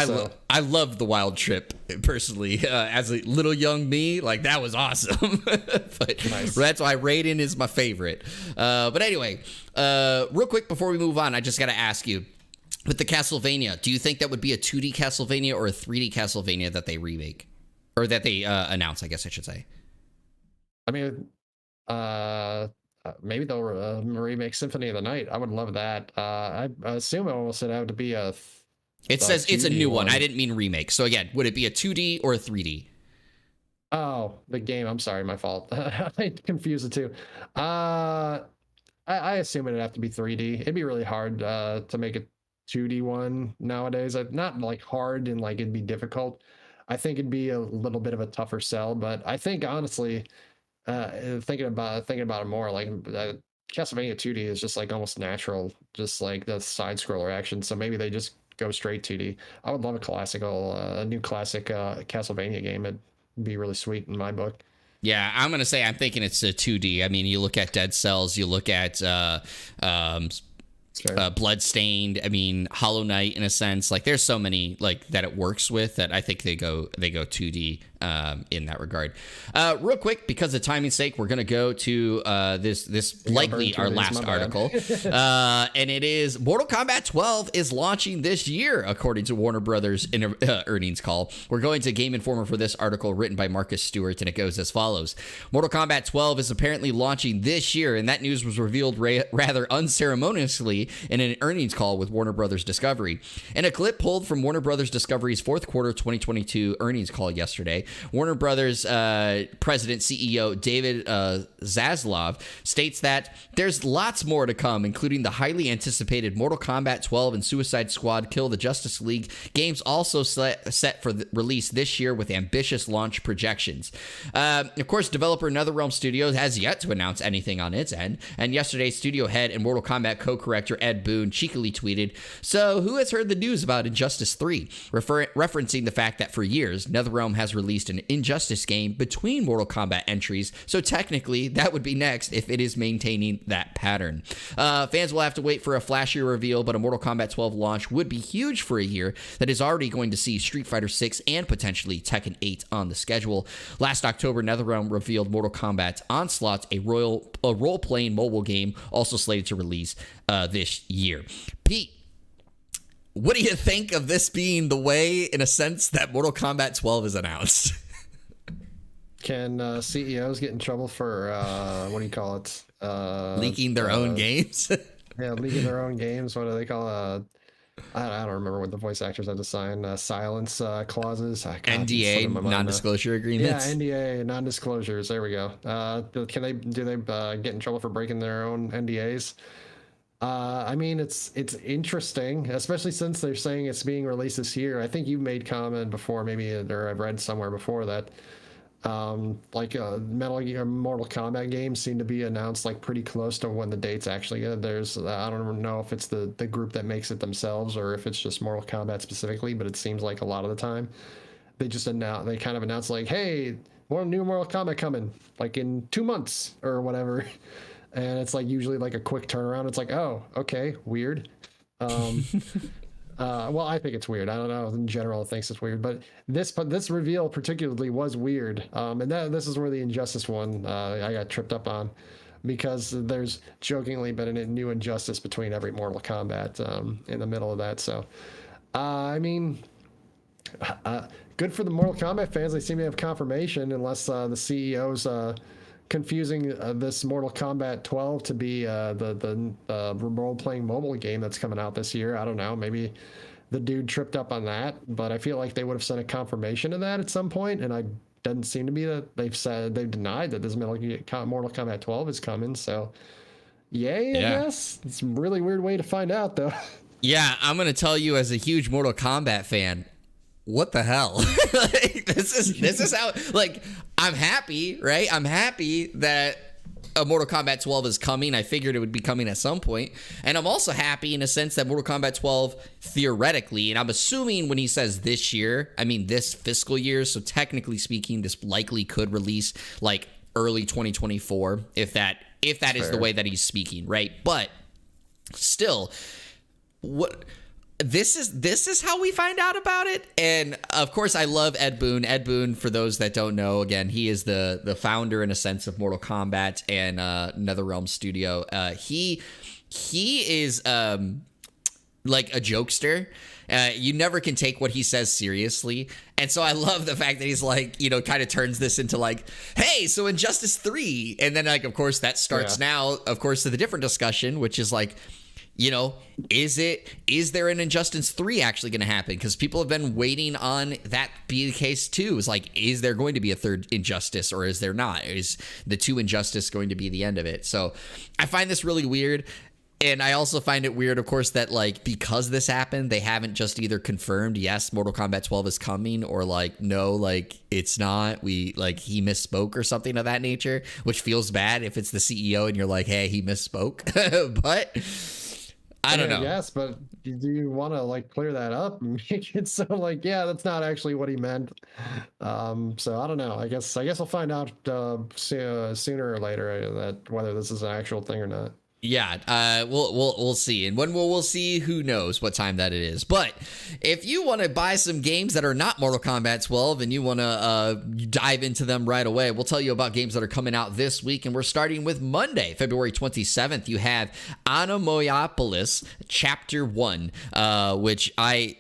I love the wild trip personally. As a little young me, like that was awesome. But nice. That's why Raiden is my favorite. But anyway, real quick before we move on, I just got to ask you, with the Castlevania, do you think that would be a 2D Castlevania or a 3D Castlevania that they remake, or that they announce? I guess I should say. I mean, maybe they'll remake Symphony of the Night. I would love that. I assume it almost would have to be a. It says it's a new one. I didn't mean remake. So again, would it be a 2D or a 3D? Oh, the game. I'm sorry, my fault. I confused the two. I assume it'd have to be 3D. It'd be really hard to make a 2D one nowadays. Not like hard and like it'd be difficult. I think it'd be a little bit of a tougher sell, but I think honestly, thinking about it more, like Castlevania 2D is just like almost natural, just like the side scroller action. So maybe they just go straight 2D. I would love a new classic Castlevania game. It'd be really sweet in my book. Yeah, I'm going to say I'm thinking it's a 2D. I mean, you look at Dead Cells, you look at Bloodstained, I mean, Hollow Knight in a sense. Like there's so many like that it works with that I think they go 2D in that regard. Real quick, because of timing's sake, we're gonna go to this likely our last article, and it is Mortal Kombat 12 is launching this year, according to Warner Brothers in an earnings call. We're going to Game Informer for this article written by Marcus Stewart, and it goes as follows: Mortal Kombat 12 is apparently launching this year, and that news was revealed rather unceremoniously in an earnings call with Warner Brothers Discovery. In a clip pulled from Warner Brothers Discovery's fourth quarter 2022 earnings call yesterday, Warner Brothers president CEO David Zaslav states that there's lots more to come, including the highly anticipated Mortal Kombat 12 and Suicide Squad Kill the Justice League games, also set for release this year with ambitious launch projections. Of course, developer NetherRealm Studios has yet to announce anything on its end, and yesterday studio head and Mortal Kombat co-corrector Ed Boon cheekily tweeted, "So who has heard the news about Injustice 3?" Referencing the fact that for years, NetherRealm has released an Injustice game between Mortal Kombat entries, so technically that would be next if it is maintaining that pattern. Fans will have to wait for a flashier reveal, but a Mortal Kombat 12 launch would be huge for a year that is already going to see Street Fighter 6 and potentially Tekken 8 on the schedule. Last October, NetherRealm revealed Mortal Kombat Onslaught, a role-playing mobile game also slated to release this year. Pete, what do you think of this being the way, in a sense, that Mortal Kombat 12 is announced? Can CEOs get in trouble for, what do you call it? Leaking their own games? Yeah, leaking their own games. What do they call I don't remember what the voice actors had to sign. Silence clauses. NDA, non-disclosure agreements. Yeah, NDA, non-disclosures. There we go. Do they get in trouble for breaking their own NDAs? I mean, it's interesting, especially since they're saying it's being released this year. I think you made comment before, maybe, or I've read somewhere before that Metal Gear, Mortal Kombat games seem to be announced like pretty close to when the date's actually there's I don't know if it's the group that makes it themselves or if it's just Mortal Kombat specifically, but it seems like a lot of the time they kind of announce like, hey, new Mortal Kombat coming like in 2 months or whatever, and it's like usually like a quick turnaround. It's like, oh, okay, weird. Well, I think it's weird. I don't know. In general, it thinks it's weird, but this reveal particularly was weird. And this is where the Injustice one I got tripped up on, because there's jokingly been a new Injustice between every Mortal Kombat in the middle of that. So, I mean, good for the Mortal Kombat fans. They seem to have confirmation, unless the CEO's confusing this Mortal Kombat 12 to be the role-playing mobile game that's coming out this year. I don't know. Maybe the dude tripped up on that, but I feel like they would have sent a confirmation of that at some point, and I doesn't seem to be that. They've denied that this Mortal Kombat 12 is coming. So, yay, I guess. It's a really weird way to find out, though. Yeah, I'm gonna tell you, as a huge Mortal Kombat fan, what the hell? Like, this is how, like, I'm happy, right? I'm happy that a Mortal Kombat 12 is coming. I figured it would be coming at some point. And I'm also happy in a sense that Mortal Kombat 12, theoretically, and I'm assuming when he says this year, I mean this fiscal year, so technically speaking, this likely could release like early 2024, if that is the way that he's speaking, right? But still, this is how we find out about it. And of course, I love Ed Boon. Ed Boon, for those that don't know, again, he is the founder in a sense of Mortal Kombat and NetherRealm Studio. He is like a jokester. You never can take what he says seriously. And so I love the fact that he's like, you know, kind of turns this into like, hey, so Injustice 3. And then, like, of course, that starts now, of course, to the different discussion, which is like, you know, is there an Injustice 3 actually going to happen? Because people have been waiting on that be the case too. It's like, is there going to be a third Injustice, or is there not? Is the 2 Injustice going to be the end of it? So I find this really weird. And I also find it weird, of course, that like, because this happened, they haven't just either confirmed, yes, Mortal Kombat 12 is coming, or like, no, like, it's not. He misspoke or something of that nature, which feels bad if it's the CEO and you're like, hey, he misspoke. But I don't know. Yes, but do you want to like clear that up and make it so like, yeah, that's not actually what he meant? So I don't know. I guess I'll find out sooner or later that whether this is an actual thing or not. Yeah, we'll see, and when we'll see, who knows what time that it is. But if you want to buy some games that are not Mortal Kombat 12 and you want to dive into them right away, we'll tell you about games that are coming out this week, and we're starting with Monday, February 27th. You have Anomoyapolis Chapter 1, which I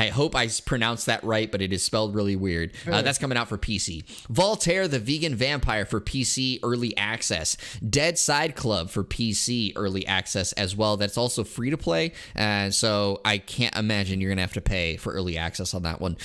hope I pronounced that right, but it is spelled really weird. That's coming out for PC. Voltaire the Vegan Vampire for PC Early Access. Dead Side Club for PC Early Access as well. That's also free to play, and so I can't imagine you're going to have to pay for Early Access on that one.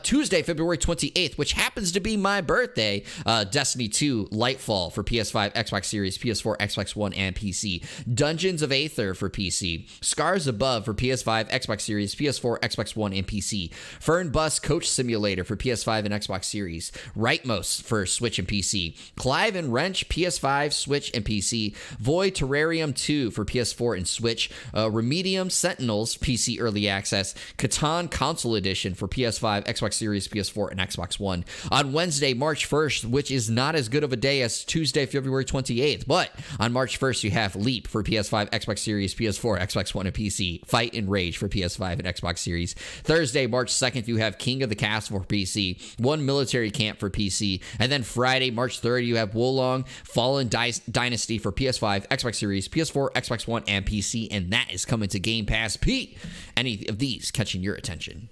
Tuesday, February 28th, which happens to be my birthday, Destiny 2 Lightfall for PS5, Xbox Series, PS4, Xbox One, and PC. Dungeons of Aether for PC. Scars Above for PS5, Xbox Series, PS4, Xbox One, and PC. Fern Bus Coach Simulator for PS5 and Xbox Series. Rightmost for Switch and PC. Clive and Wrench, PS5, Switch, and PC. Void Terrarium 2 for PS4 and Switch. Remedium Sentinels, PC Early Access. Catan Console Edition for PS5, Xbox Series, PS4, and Xbox One. On Wednesday, March 1st, which is not as good of a day as Tuesday, February 28th, but on March 1st, you have Leap for PS5, Xbox Series, PS4, Xbox One, and PC. Fight and Rage for PS5 and Xbox Series. Thursday, March 2nd, you have King of the Castle for PC. One Military Camp for PC. And then Friday, March 3rd, you have Wolong Fallen Dynasty for PS5, Xbox Series, PS4, Xbox One, and PC. And that is coming to Game Pass. Pete, any of these catching your attention?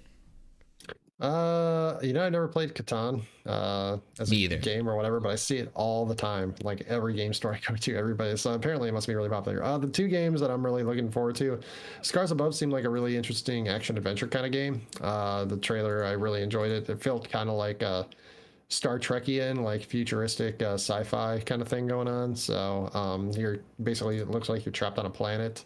I never played Catan as Me a either. game or whatever, but I see it all the time. Like every game store I go to, everybody. So apparently it must be really popular. The two games that I'm really looking forward to, Scars Above seemed like a really interesting action adventure kind of game. The trailer, I really enjoyed it. It felt kind of like Star Trekian, like futuristic sci-fi kind of thing going on. So you're basically, it looks like you're trapped on a planet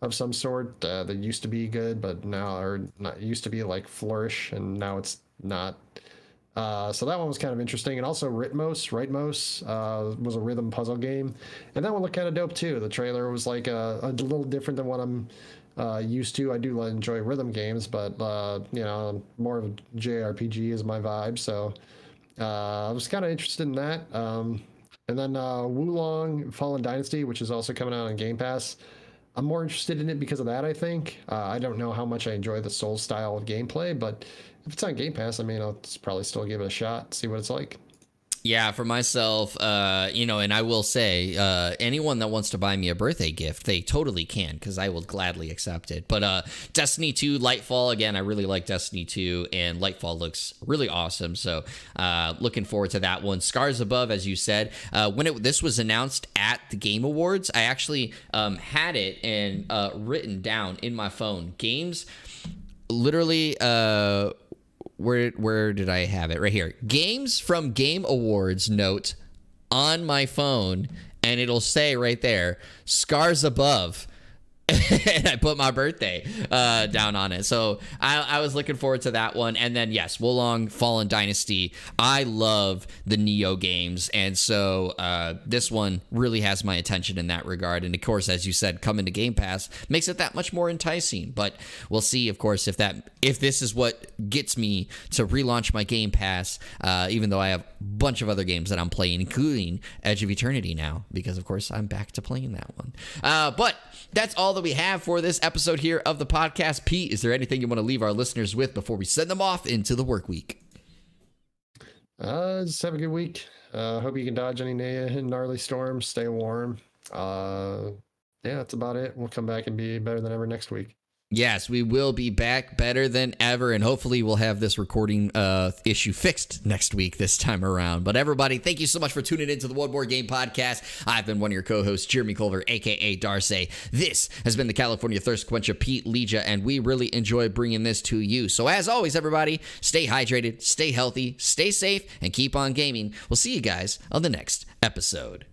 of some sort that used to be good, but now, or not, used to be like flourish, and now it's not. So that one was kind of interesting. And also Rightmost was a rhythm puzzle game, and that one looked kind of dope too. The trailer was like a little different than what I'm used to. I do enjoy rhythm games, but more of a JRPG is my vibe. So I was kind of interested in that. And then Wulong Fallen Dynasty, which is also coming out on Game Pass. I'm more interested in it because of that, I think. I don't know how much I enjoy the Souls style of gameplay, but if it's on Game Pass, I mean, I'll probably still give it a shot, see what it's like. Yeah, for myself, and I will say, anyone that wants to buy me a birthday gift, they totally can, because I will gladly accept it. But Destiny 2, Lightfall, again, I really like Destiny 2, and Lightfall looks really awesome. So looking forward to that one. Scars Above, as you said, when this was announced at the Game Awards, I actually had it and written down in my phone. Games, literally... Where did I have it? Right here. Games from Game Awards note on my phone, and it'll say right there, Scars Above. And I put my birthday down on it. So I was looking forward to that one. And then, yes, Wolong Fallen Dynasty. I love the Neo games. And so this one really has my attention in that regard. And, of course, as you said, coming to Game Pass makes it that much more enticing. But we'll see, of course, if this is what gets me to relaunch my Game Pass, even though I have a bunch of other games that I'm playing, including Edge of Eternity now, because, of course, I'm back to playing that one. But that's all that we have for this episode here of the podcast. Pete, is there anything you want to leave our listeners with before we send them off into the work week? Just have a good week. Hope you can dodge any gnarly storms, stay warm. Yeah, that's about it. We'll come back and be better than ever next week. Yes, we will be back better than ever, and hopefully we'll have this recording issue fixed next week this time around. But everybody, thank you so much for tuning into the One More Game podcast. I've been one of your co-hosts, Jeremy Culver, a.k.a. Darcy. This has been the California Thirst Quencher, Pete Legia, and we really enjoy bringing this to you. So as always, everybody, stay hydrated, stay healthy, stay safe, and keep on gaming. We'll see you guys on the next episode.